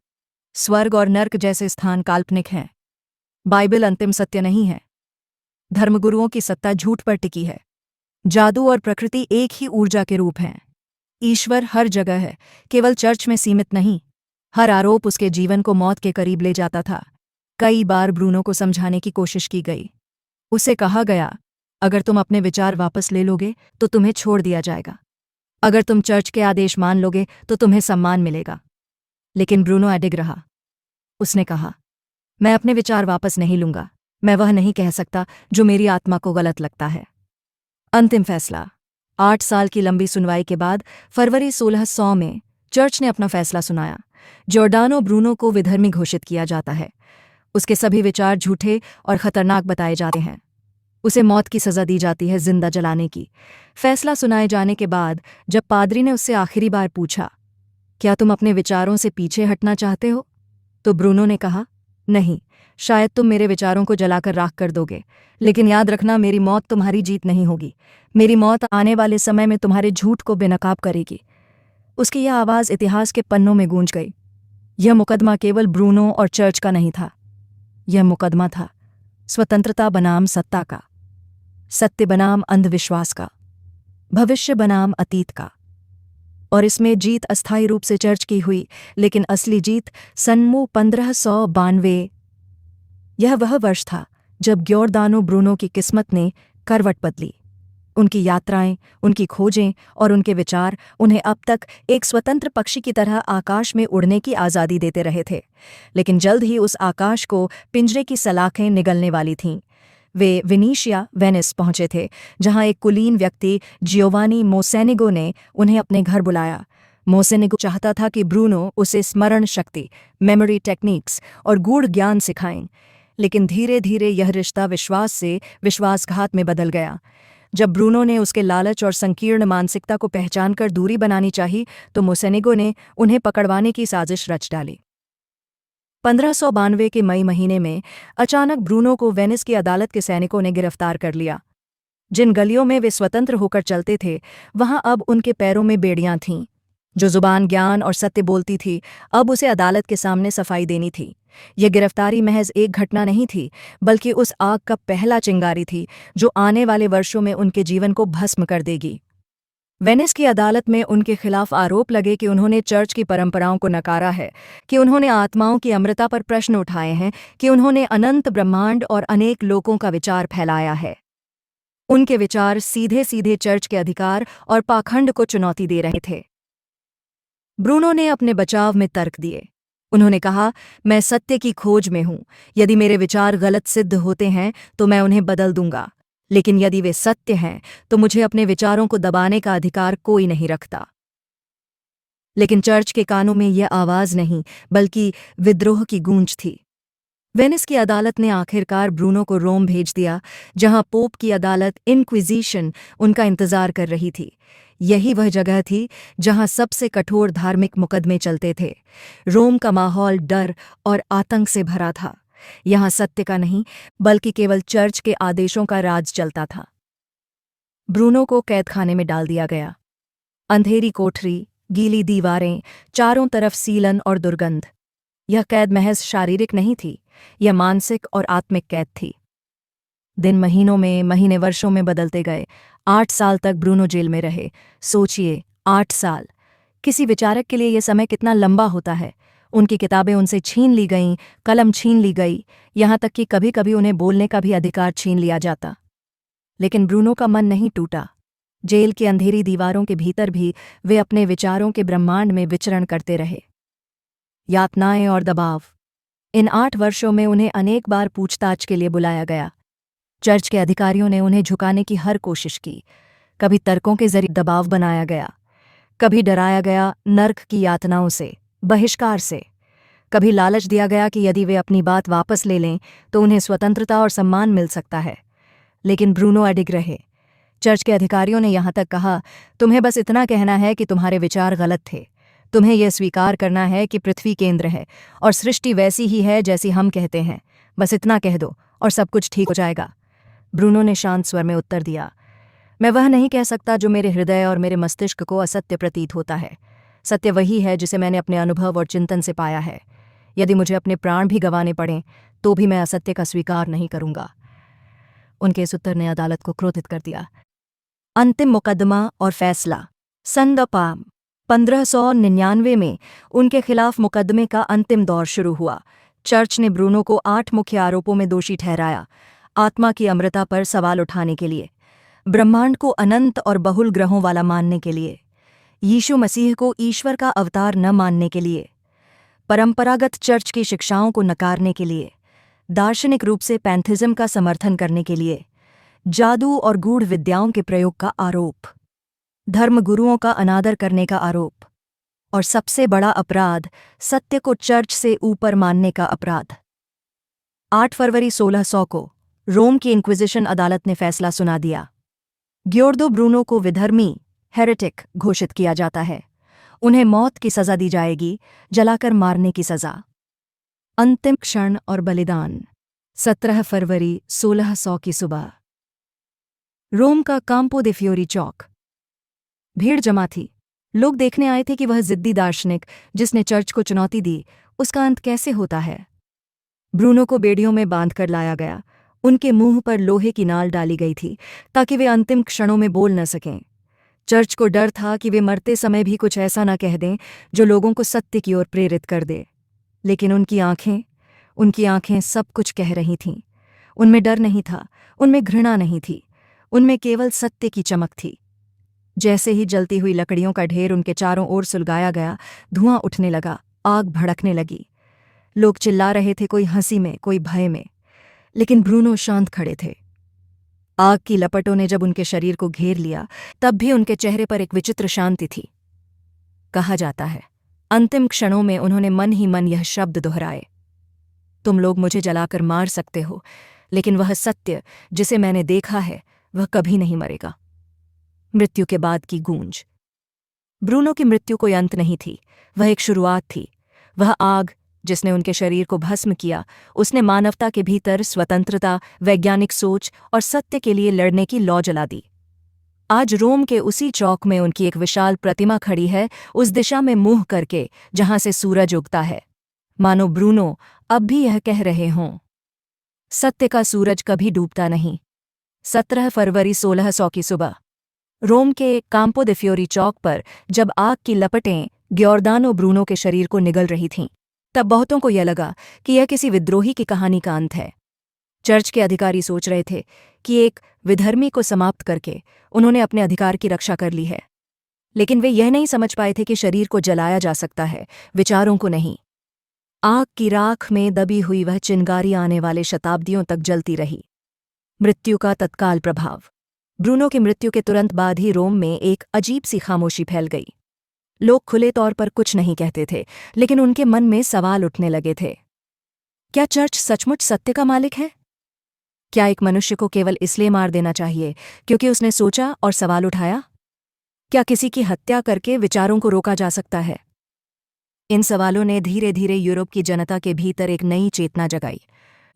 स्वर्ग और नर्क जैसे स्थान काल्पनिक हैं। बाइबल अंतिम सत्य नहीं है। धर्मगुरुओं की सत्ता झूठ पर टिकी है। जादू और प्रकृति एक ही ऊर्जा के रूप हैं। ईश्वर हर जगह है, केवल चर्च में सीमित नहीं। हर आरोप उसके जीवन को मौत के करीब ले जाता था। कई बार ब्रूनो को समझाने की कोशिश की गई। उसे कहा गया, अगर तुम अपने विचार वापस ले लोगे तो तुम्हें छोड़ दिया जाएगा। अगर तुम चर्च के आदेश मान लोगे तो तुम्हें सम्मान मिलेगा। लेकिन ब्रूनो अडिग रहा। उसने कहा, मैं अपने विचार वापस नहीं लूंगा। मैं वह नहीं कह सकता जो मेरी आत्मा को गलत लगता है। अंतिम फैसला। 8 साल की लंबी सुनवाई के बाद फरवरी 1600 में चर्च ने अपना फैसला सुनाया। जॉर्डानो ब्रूनो को विधर्मी घोषित किया जाता है। उसके सभी विचार झूठे और खतरनाक बताए जाते हैं। उसे मौत की सज़ा दी जाती है, जिंदा जलाने की। फैसला सुनाए जाने के बाद जब पादरी ने उससे आखिरी बार पूछा, क्या तुम अपने विचारों से पीछे हटना चाहते हो, तो ब्रूनो ने कहा, नहीं, शायद तुम मेरे विचारों को जलाकर राख कर दोगे, लेकिन याद रखना, मेरी मौत तुम्हारी जीत नहीं होगी। मेरी मौत आने वाले समय में तुम्हारे झूठ को बेनकाब करेगी। उसकी यह आवाज़ इतिहास के पन्नों में गूंज गई। यह मुकदमा केवल ब्रूनो और चर्च का नहीं था। यह मुकदमा था स्वतंत्रता बनाम सत्ता का, सत्य बनाम अंधविश्वास का, भविष्य बनाम अतीत का। और इसमें जीत अस्थायी रूप से चर्च की हुई, लेकिन असली जीत सन्मु 1592। यह वह वर्ष था जब ग्योर्दानो ब्रूनो की किस्मत ने करवट बदली। उनकी यात्राएं, उनकी खोजें और उनके विचार उन्हें अब तक एक स्वतंत्र पक्षी की तरह आकाश में उड़ने की आज़ादी देते रहे थे, लेकिन जल्द ही उस आकाश को पिंजरे की सलाखें निगलने वाली थीं। वे विनीशिया, वेनिस पहुंचे थे, जहां एक कुलीन व्यक्ति जियोवानी मोसेनिगो ने उन्हें अपने घर बुलाया। मोसेनिगो चाहता था कि ब्रूनो उसे स्मरण शक्ति, मेमोरी टेक्निक्स और गूढ़ ज्ञान सिखाएं, लेकिन धीरे धीरे यह रिश्ता विश्वास से विश्वासघात में बदल गया। जब ब्रूनो ने उसके लालच और संकीर्ण मानसिकता को पहचानकर दूरी बनानी चाही, तो मोसेनिगो ने उन्हें पकड़वाने की साजिश रच डाली। 1592 के मई महीने में अचानक ब्रूनो को वेनिस की अदालत के सैनिकों ने गिरफ्तार कर लिया। जिन गलियों में वे स्वतंत्र होकर चलते थे, वहां अब उनके पैरों में बेड़ियां थीं। जो जुबान ज्ञान और सत्य बोलती थी, अब उसे अदालत के सामने सफाई देनी थी। यह गिरफ्तारी महज एक घटना नहीं थी, बल्कि उस आग का पहला चिंगारी थी जो आने वाले वर्षों में उनके जीवन को भस्म कर देगी। वेनिस की अदालत में उनके खिलाफ आरोप लगे कि उन्होंने चर्च की परंपराओं को नकारा है, कि उन्होंने आत्माओं की अमरता पर प्रश्न उठाए हैं, कि उन्होंने अनंत ब्रह्मांड और अनेक लोकों का विचार फैलाया है। उनके विचार सीधे सीधे चर्च के अधिकार और पाखंड को चुनौती दे रहे थे। ब्रूनो ने अपने बचाव में तर्क दिए। उन्होंने कहा, मैं सत्य की खोज में हूं। यदि मेरे विचार गलत सिद्ध होते हैं तो मैं उन्हें बदल दूंगा, लेकिन यदि वे सत्य हैं तो मुझे अपने विचारों को दबाने का अधिकार कोई नहीं रखता। लेकिन चर्च के कानों में यह आवाज नहीं, बल्कि विद्रोह की गूंज थी। वेनिस की अदालत ने आखिरकार ब्रूनो को रोम भेज दिया, जहां पोप की अदालत इनक्विजिशन उनका इंतजार कर रही थी। यही वह जगह थी जहां सबसे कठोर धार्मिक मुकदमे चलते थे। रोम का माहौल डर और आतंक से भरा था। यहां सत्य का नहीं, बल्कि केवल चर्च के आदेशों का राज चलता था। ब्रूनो को कैदखाने में डाल दिया गया। अंधेरी कोठरी, गीली दीवारें, चारों तरफ सीलन और दुर्गंध। यह कैद महज शारीरिक नहीं थी, यह मानसिक और आत्मिक कैद थी। दिन महीनों में, महीने वर्षों में बदलते गए। 8 साल तक ब्रूनो जेल में रहे। सोचिए, 8 साल! किसी विचारक के लिए यह समय कितना लंबा होता है। उनकी किताबें उनसे छीन ली गईं, कलम छीन ली गई, यहाँ तक कि कभी कभी उन्हें बोलने का भी अधिकार छीन लिया जाता। लेकिन ब्रूनो का मन नहीं टूटा। जेल की अंधेरी दीवारों के भीतर भी वे अपने विचारों के ब्रह्मांड में विचरण करते रहे। यातनाएं और दबाव। इन 8 वर्षों में उन्हें अनेक बार पूछताछ के लिए बुलाया गया। चर्च के अधिकारियों ने उन्हें झुकाने की हर कोशिश की। कभी तर्कों के जरिए दबाव बनाया गया, कभी डराया गया नर्क की यातनाओं से, बहिष्कार से। कभी लालच दिया गया कि यदि वे अपनी बात वापस ले लें तो उन्हें स्वतंत्रता और सम्मान मिल सकता है। लेकिन ब्रूनो अडिग रहे। चर्च के अधिकारियों ने यहाँ तक कहा, तुम्हें बस इतना कहना है कि तुम्हारे विचार गलत थे। तुम्हें यह स्वीकार करना है कि पृथ्वी केंद्र है और सृष्टि वैसी ही है जैसी हम कहते हैं। बस इतना कह दो और सब कुछ ठीक हो जाएगा। ब्रूनो ने शांत स्वर में उत्तर दिया, मैं वह नहीं कह सकता जो मेरे हृदय और मेरे मस्तिष्क को असत्य प्रतीत होता है। सत्य वही है जिसे मैंने अपने अनुभव और चिंतन से पाया है। यदि मुझे अपने प्राण भी गंवाने पड़ें तो भी मैं असत्य का स्वीकार नहीं करूंगा। उनके इस उत्तर ने अदालत को क्रोधित कर दिया। अंतिम मुकदमा और फैसला। संदपाम 1599 में उनके खिलाफ मुकदमे का अंतिम दौर शुरू हुआ। चर्च ने ब्रूनो को 8 मुख्य आरोपों में दोषी ठहराया। आत्मा की अमरता पर सवाल उठाने के लिए, ब्रह्मांड को अनंत और बहुल ग्रहों वाला मानने के लिए, यीशु मसीह को ईश्वर का अवतार न मानने के लिए, परंपरागत चर्च की शिक्षाओं को नकारने के लिए, दार्शनिक रूप से पैंथिज्म का समर्थन करने के लिए, जादू और गूढ़ विद्याओं के प्रयोग का आरोप, धर्मगुरुओं का अनादर करने का आरोप, और सबसे बड़ा अपराध, सत्य को चर्च से ऊपर मानने का अपराध। 8 फरवरी 1600 को रोम की इंक्विजिशन अदालत ने फैसला सुना दिया। ग्योर्दो ब्रूनो को विधर्मी, हेरेटिक घोषित किया जाता है। उन्हें मौत की सजा दी जाएगी, जलाकर मारने की सजा। अंतिम क्षण और बलिदान। 17 फरवरी 1600 की सुबह, रोम का काम्पो दे फ्योरी चौक। भीड़ जमा थी। लोग देखने आए थे कि वह जिद्दी दार्शनिक जिसने चर्च को चुनौती दी, उसका अंत कैसे होता है? ब्रूनो को बेड़ियों में बांधकर लाया गया। उनके मुंह पर लोहे की नाल डाली गई थी ताकि वे अंतिम क्षणों में बोल न सकें। चर्च को डर था कि वे मरते समय भी कुछ ऐसा न कह दें जो लोगों को सत्य की ओर प्रेरित कर दे। लेकिन उनकी आंखें सब कुछ कह रही थीं। उनमें डर नहीं था, उनमें घृणा नहीं थी, उनमें केवल सत्य की चमक थी। जैसे ही जलती हुई लकड़ियों का ढेर उनके चारों ओर सुलगाया गया, धुआं उठने लगा, आग भड़कने लगी। लोग चिल्ला रहे थे, कोई हंसी में, कोई भय में, लेकिन ब्रूनो शांत खड़े थे। आग की लपटों ने जब उनके शरीर को घेर लिया, तब भी उनके चेहरे पर एक विचित्र शांति थी। कहा जाता है, अंतिम क्षणों में उन्होंने मन ही मन यह शब्द दोहराए, तुम लोग मुझे जलाकर मार सकते हो, लेकिन वह सत्य जिसे मैंने देखा है वह कभी नहीं मरेगा। मृत्यु के बाद की गूंज। ब्रूनो की मृत्यु कोई अंत नहीं थी, वह एक शुरुआत थी। वह आग जिसने उनके शरीर को भस्म किया, उसने मानवता के भीतर स्वतंत्रता, वैज्ञानिक सोच और सत्य के लिए लड़ने की लौ जला दी। आज रोम के उसी चौक में उनकी एक विशाल प्रतिमा खड़ी है, उस दिशा में मुंह करके जहां से सूरज उगता है। मानो ब्रूनो अब भी यह कह रहे हों, सत्य का सूरज कभी डूबता नहीं। 17 फरवरी 1600 की सुबह रोम के काम्पो दे फ्योरी चौक पर जब आग की लपटें गियोर्दानो ब्रूनो के शरीर को निगल रही थीं, तब बहुतों को यह लगा कि यह किसी विद्रोही की कहानी का अंत है। चर्च के अधिकारी सोच रहे थे कि एक विधर्मी को समाप्त करके उन्होंने अपने अधिकार की रक्षा कर ली है, लेकिन वे यह नहीं समझ पाए थे कि शरीर को जलाया जा सकता है, विचारों को नहीं। आग की राख में दबी हुई वह चिंगारी आने वाले शताब्दियों तक जलती रही। मृत्यु का तत्काल प्रभाव। ब्रूनो की मृत्यु के तुरंत बाद ही रोम में एक अजीब सी खामोशी फैल गई। लोग खुले तौर पर कुछ नहीं कहते थे, लेकिन उनके मन में सवाल उठने लगे थे। क्या चर्च सचमुच सत्य का मालिक है? क्या एक मनुष्य को केवल इसलिए मार देना चाहिए क्योंकि उसने सोचा और सवाल उठाया? क्या किसी की हत्या करके विचारों को रोका जा सकता है? इन सवालों ने धीरे धीरे यूरोप की जनता के भीतर एक नई चेतना जगाई।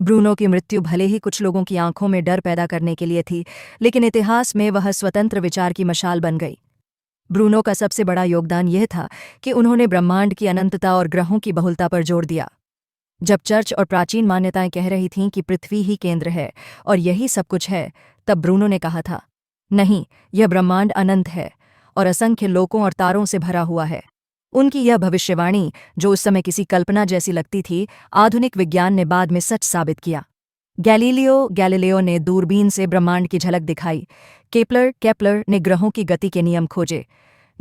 ब्रूनो की मृत्यु भले ही कुछ लोगों की आंखों में डर पैदा करने के लिए थी, लेकिन इतिहास में वह स्वतंत्र विचार की मशाल बन गई। ब्रूनो का सबसे बड़ा योगदान यह था कि उन्होंने ब्रह्मांड की अनंतता और ग्रहों की बहुलता पर जोर दिया। जब चर्च और प्राचीन मान्यताएं कह रही थीं कि पृथ्वी ही केंद्र है और यही सब कुछ है, तब ब्रूनो ने कहा था, नहीं, यह ब्रह्मांड अनंत है और असंख्य लोकों और तारों से भरा हुआ है। उनकी यह भविष्यवाणी, जो उस समय किसी कल्पना जैसी लगती थी, आधुनिक विज्ञान ने बाद में सच साबित किया। गैलीलियो ने दूरबीन से ब्रह्मांड की झलक दिखाई। केपलर ने ग्रहों की गति के नियम खोजे।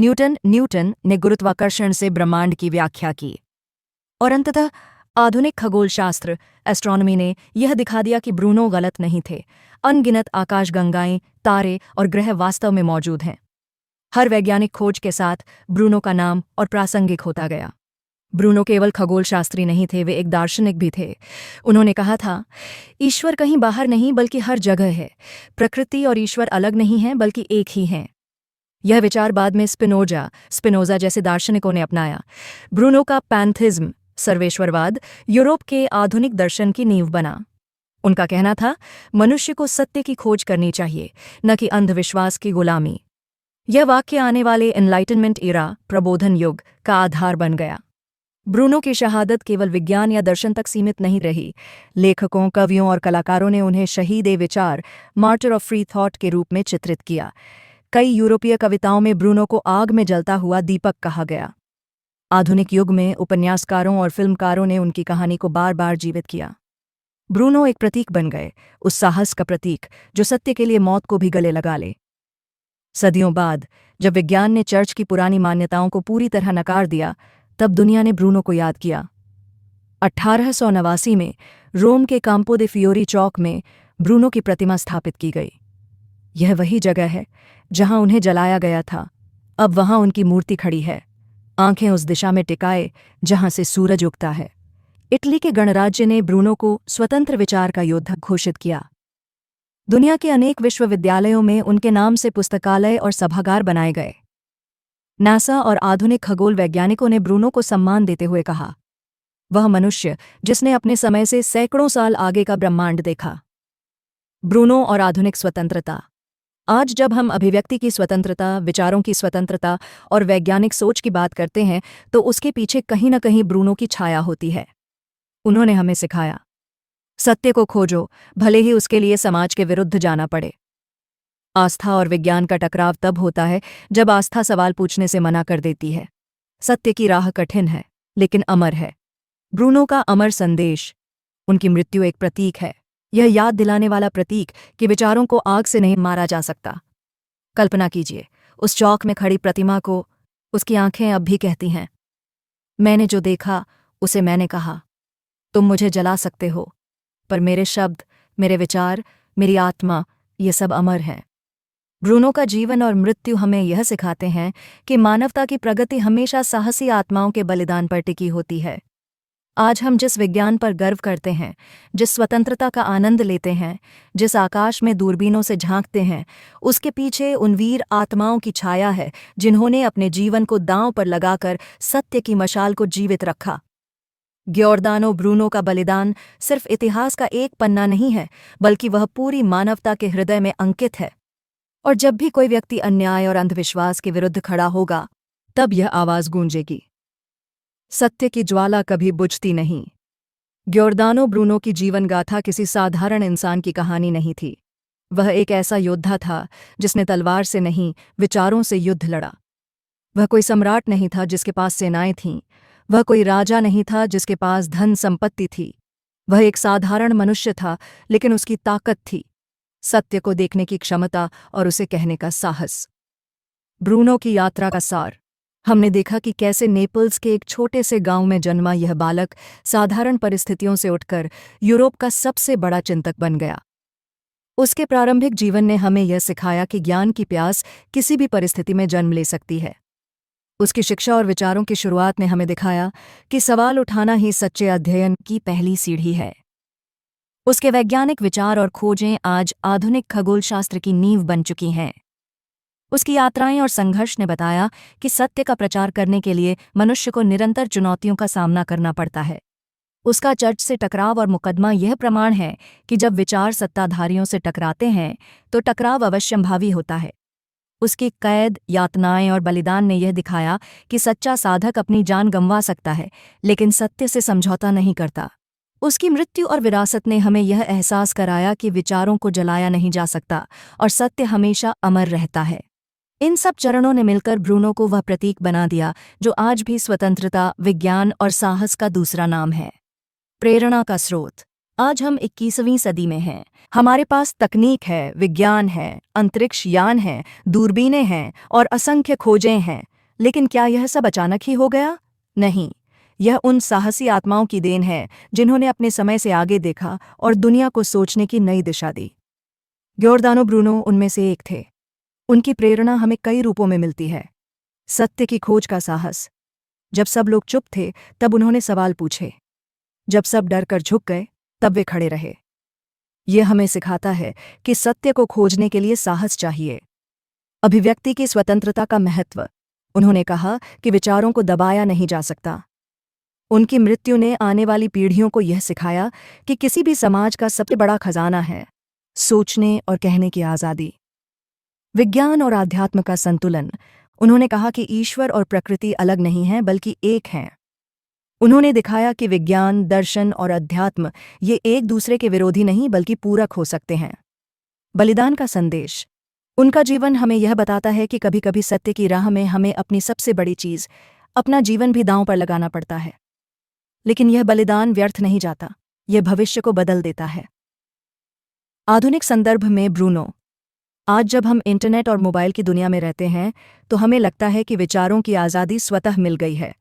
न्यूटन ने गुरुत्वाकर्षण से ब्रह्मांड की व्याख्या की। और अंततः आधुनिक खगोलशास्त्र, एस्ट्रोनॉमी ने यह दिखा दिया कि ब्रूनो गलत नहीं थे। अनगिनत आकाशगंगाएं, तारे और ग्रह वास्तव में मौजूद हैं। हर वैज्ञानिक खोज के साथ ब्रूनो का नाम और प्रासंगिक होता गया। ब्रूनो केवल खगोलशास्त्री नहीं थे, वे एक दार्शनिक भी थे। उन्होंने कहा था, ईश्वर कहीं बाहर नहीं बल्कि हर जगह है। प्रकृति और ईश्वर अलग नहीं हैं बल्कि एक ही हैं। यह विचार बाद में स्पिनोजा जैसे दार्शनिकों ने अपनाया। ब्रूनो का पैंथिज्म, सर्वेश्वरवाद, यूरोप के आधुनिक दर्शन की नींव बना। उनका कहना था, मनुष्य को सत्य की खोज करनी चाहिए, न कि अंधविश्वास की गुलामी। यह वाक्य आने वाले एनलाइटनमेंट इरा, प्रबोधन युग, का आधार बन गया। ब्रूनो की शहादत केवल विज्ञान या दर्शन तक सीमित नहीं रही। लेखकों, कवियों और कलाकारों ने उन्हें शहीद-ए-विचार, मार्टर ऑफ फ्री थॉट के रूप में चित्रित किया। कई यूरोपीय कविताओं में ब्रूनो को आग में जलता हुआ दीपक कहा गया। आधुनिक युग में उपन्यासकारों और फिल्मकारों ने उनकी कहानी को बार बार जीवित किया। ब्रूनो एक प्रतीक बन गए, उस साहस का प्रतीक जो सत्य के लिए मौत को भी गले लगा ले। सदियों बाद जब विज्ञान ने चर्च की पुरानी मान्यताओं को पूरी तरह नकार दिया, तब दुनिया ने ब्रूनो को याद किया। 1889 में रोम के काम्पो दे फियोरी चौक में ब्रूनो की प्रतिमा स्थापित की गई। यह वही जगह है जहां उन्हें जलाया गया था। अब वहां उनकी मूर्ति खड़ी है, आंखें उस दिशा में टिकाए जहां से सूरज उगता है। इटली के गणराज्य ने ब्रूनो को स्वतंत्र विचार का योद्धा घोषित किया। दुनिया के अनेक विश्वविद्यालयों में उनके नाम से पुस्तकालय और सभागार बनाए गए। नासा और आधुनिक खगोल वैज्ञानिकों ने ब्रूनो को सम्मान देते हुए कहा, वह मनुष्य जिसने अपने समय से सैकड़ों साल आगे का ब्रह्मांड देखा। ब्रूनो और आधुनिक स्वतंत्रता। आज जब हम अभिव्यक्ति की स्वतंत्रता, विचारों की स्वतंत्रता और वैज्ञानिक सोच की बात करते हैं, तो उसके पीछे कहीं न कहीं ब्रूनो की छाया होती है। उन्होंने हमें सिखाया, सत्य को खोजो, भले ही उसके लिए समाज के विरुद्ध जाना पड़े। आस्था और विज्ञान का टकराव तब होता है जब आस्था सवाल पूछने से मना कर देती है। सत्य की राह कठिन है, लेकिन अमर है। ब्रूनो का अमर संदेश, उनकी मृत्यु एक प्रतीक है। यह याद दिलाने वाला प्रतीक कि विचारों को आग से नहीं मारा जा सकता। कल्पना कीजिए, उस चौक में खड़ी प्रतिमा को, उसकी आंखें अब भी कहती हैं, मैंने जो देखा उसे मैंने कहा। तुम मुझे जला सकते हो, पर मेरे शब्द, मेरे विचार, मेरी आत्मा, ये सब अमर हैं। ब्रूनो का जीवन और मृत्यु हमें यह सिखाते हैं कि मानवता की प्रगति हमेशा साहसी आत्माओं के बलिदान पर टिकी होती है। आज हम जिस विज्ञान पर गर्व करते हैं, जिस स्वतंत्रता का आनंद लेते हैं, जिस आकाश में दूरबीनों से झांकते हैं, उसके पीछे उन वीर आत्माओं की छाया है जिन्होंने अपने जीवन को दांव पर लगाकर सत्य की मशाल को जीवित रखा। गियोर्दानो ब्रूनो का बलिदान सिर्फ इतिहास का एक पन्ना नहीं है, बल्कि वह पूरी मानवता के हृदय में अंकित है। और जब भी कोई व्यक्ति अन्याय और अंधविश्वास के विरुद्ध खड़ा होगा, तब यह आवाज गूंजेगी, सत्य की ज्वाला कभी बुझती नहीं। गियोर्दानो ब्रूनो की जीवन गाथा किसी साधारण इंसान की कहानी नहीं थी। वह एक ऐसा योद्धा था जिसने तलवार से नहीं, विचारों से युद्ध लड़ा। वह कोई सम्राट नहीं था जिसके पास सेनाएं थीं। वह कोई राजा नहीं था जिसके पास धन संपत्ति थी। वह एक साधारण मनुष्य था, लेकिन उसकी ताकत थी सत्य को देखने की क्षमता और उसे कहने का साहस। ब्रूनो की यात्रा का सार, हमने देखा कि कैसे नेपल्स के एक छोटे से गांव में जन्मा यह बालक साधारण परिस्थितियों से उठकर यूरोप का सबसे बड़ा चिंतक बन गया। उसके प्रारंभिक जीवन ने हमें यह सिखाया कि ज्ञान की प्यास किसी भी परिस्थिति में जन्म ले सकती है। उसकी शिक्षा और विचारों की शुरुआत ने हमें दिखाया कि सवाल उठाना ही सच्चे अध्ययन की पहली सीढ़ी है। उसके वैज्ञानिक विचार और खोजें आज आधुनिक खगोलशास्त्र की नींव बन चुकी हैं। उसकी यात्राएं और संघर्ष ने बताया कि सत्य का प्रचार करने के लिए मनुष्य को निरंतर चुनौतियों का सामना करना पड़ता है। उसका चर्च से टकराव और मुकदमा यह प्रमाण है कि जब विचार सत्ताधारियों से टकराते हैं तो टकराव अवश्यंभावी होता है। उसकी कैद, यातनाएं और बलिदान ने यह दिखाया कि सच्चा साधक अपनी जान गंवा सकता है, लेकिन सत्य से समझौता नहीं करता। उसकी मृत्यु और विरासत ने हमें यह एहसास कराया कि विचारों को जलाया नहीं जा सकता और सत्य हमेशा अमर रहता है। इन सब चरणों ने मिलकर ब्रूनो को वह प्रतीक बना दिया जो आज भी स्वतंत्रता, विज्ञान और साहस का दूसरा नाम है। प्रेरणा का स्रोत, आज हम 21वीं सदी में हैं। हमारे पास तकनीक है, विज्ञान है, अंतरिक्ष यान है, दूरबीनें हैं और असंख्य खोजें हैं, लेकिन क्या यह सब अचानक ही हो गया? नहीं, यह उन साहसी आत्माओं की देन है जिन्होंने अपने समय से आगे देखा और दुनिया को सोचने की नई दिशा दी। गियोर्दानो ब्रूनो उनमें से एक थे। उनकी प्रेरणा हमें कई रूपों में मिलती है। सत्य की खोज का साहस, जब सब लोग चुप थे तब उन्होंने सवाल पूछे। जब सब डर कर झुक गए तब वे खड़े रहे। यह हमें सिखाता है कि सत्य को खोजने के लिए साहस चाहिए। अभिव्यक्ति की स्वतंत्रता का महत्व, उन्होंने कहा कि विचारों को दबाया नहीं जा सकता। उनकी मृत्यु ने आने वाली पीढ़ियों को यह सिखाया कि किसी भी समाज का सबसे बड़ा खजाना है सोचने और कहने की आज़ादी। विज्ञान और आध्यात्म का संतुलन, उन्होंने कहा कि ईश्वर और प्रकृति अलग नहीं हैं बल्कि एक हैं। उन्होंने दिखाया कि विज्ञान, दर्शन और अध्यात्म ये एक दूसरे के विरोधी नहीं बल्कि पूरक हो सकते हैं। बलिदान का संदेश, उनका जीवन हमें यह बताता है कि कभी कभी सत्य की राह में हमें अपनी सबसे बड़ी चीज़, अपना जीवन भी दांव पर लगाना पड़ता है, लेकिन यह बलिदान व्यर्थ नहीं जाता, यह भविष्य को बदल देता है। आधुनिक संदर्भ में ब्रूनो, आज जब हम इंटरनेट और मोबाइल की दुनिया में रहते हैं तो हमें लगता है कि विचारों की आज़ादी स्वतः मिल गई है,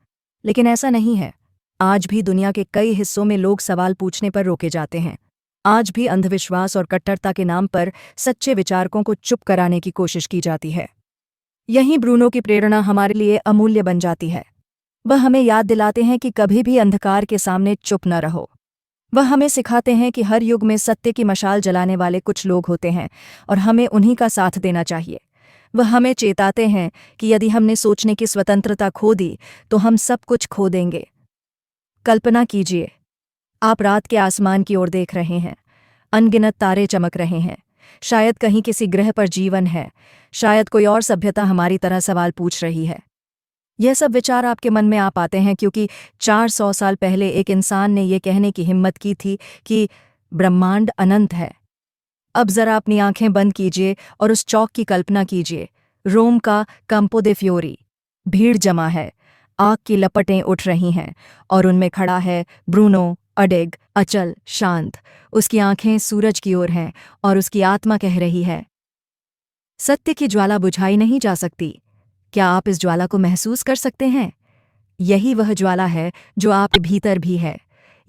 लेकिन ऐसा नहीं है। आज भी दुनिया के कई हिस्सों में लोग सवाल पूछने पर रोके जाते हैं। आज भी अंधविश्वास और कट्टरता के नाम पर सच्चे विचारकों को चुप कराने की कोशिश की जाती है। यहीं ब्रूनो की प्रेरणा हमारे लिए अमूल्य बन जाती है। वह हमें याद दिलाते हैं कि कभी भी अंधकार के सामने चुप न रहो। वह हमें सिखाते हैं कि हर युग में सत्य की मशाल जलाने वाले कुछ लोग होते हैं और हमें उन्हीं का साथ देना चाहिए। वह हमें चेताते हैं कि यदि हमने सोचने की स्वतंत्रता खो दी तो हम सब कुछ खो देंगे। कल्पना कीजिए, आप रात के आसमान की ओर देख रहे हैं, अनगिनत तारे चमक रहे हैं, शायद कहीं किसी ग्रह पर जीवन है, शायद कोई और सभ्यता हमारी तरह सवाल पूछ रही है। यह सब विचार आपके मन में आ पाते हैं क्योंकि 400 साल पहले एक इंसान ने यह कहने की हिम्मत की थी कि ब्रह्मांड अनंत है। अब जरा अपनी आंखें बंद कीजिए और उस चौक की कल्पना कीजिए। रोम का कैंपो दे फ्योरी। भीड़ जमा है, आग की लपटें उठ रही हैं और उनमें खड़ा है ब्रूनो, अडिग, अचल, शांत। उसकी आंखें सूरज की ओर हैं और उसकी आत्मा कह रही है, सत्य की ज्वाला बुझाई नहीं जा सकती। क्या आप इस ज्वाला को महसूस कर सकते हैं? यही वह ज्वाला है जो आपके भीतर भी है।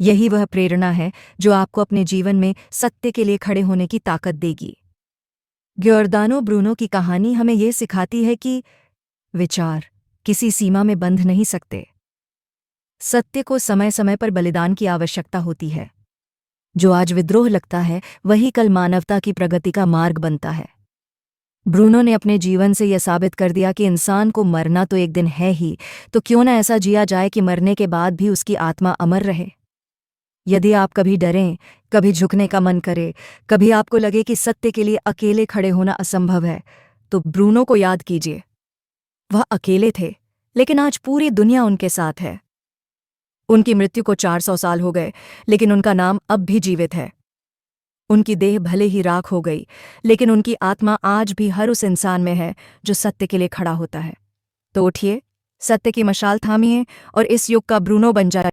यही वह प्रेरणा है जो आपको अपने जीवन में सत्य के लिए खड़े होने की ताकत देगी। गियोर्दानो ब्रूनो की कहानी हमें यह सिखाती है कि विचार किसी सीमा में बंध नहीं सकते। सत्य को समय समय पर बलिदान की आवश्यकता होती है। जो आज विद्रोह लगता है वही कल मानवता की प्रगति का मार्ग बनता है। ब्रूनो ने अपने जीवन से यह साबित कर दिया कि इंसान को मरना तो एक दिन है ही, तो क्यों न ऐसा जिया जाए कि मरने के बाद भी उसकी आत्मा अमर रहे। यदि आप कभी डरें, कभी झुकने का मन करे, कभी आपको लगे कि सत्य के लिए अकेले खड़े होना असंभव है, तो ब्रूनो को याद कीजिए। वह अकेले थे, लेकिन आज पूरी दुनिया उनके साथ है। उनकी मृत्यु को 400 साल हो गए, लेकिन उनका नाम अब भी जीवित है। उनकी देह भले ही राख हो गई, लेकिन उनकी आत्मा आज भी हर उस इंसान में है जो सत्य के लिए खड़ा होता है। तो उठिए, सत्य की मशाल थामिए और इस युग का ब्रूनो बन जाए।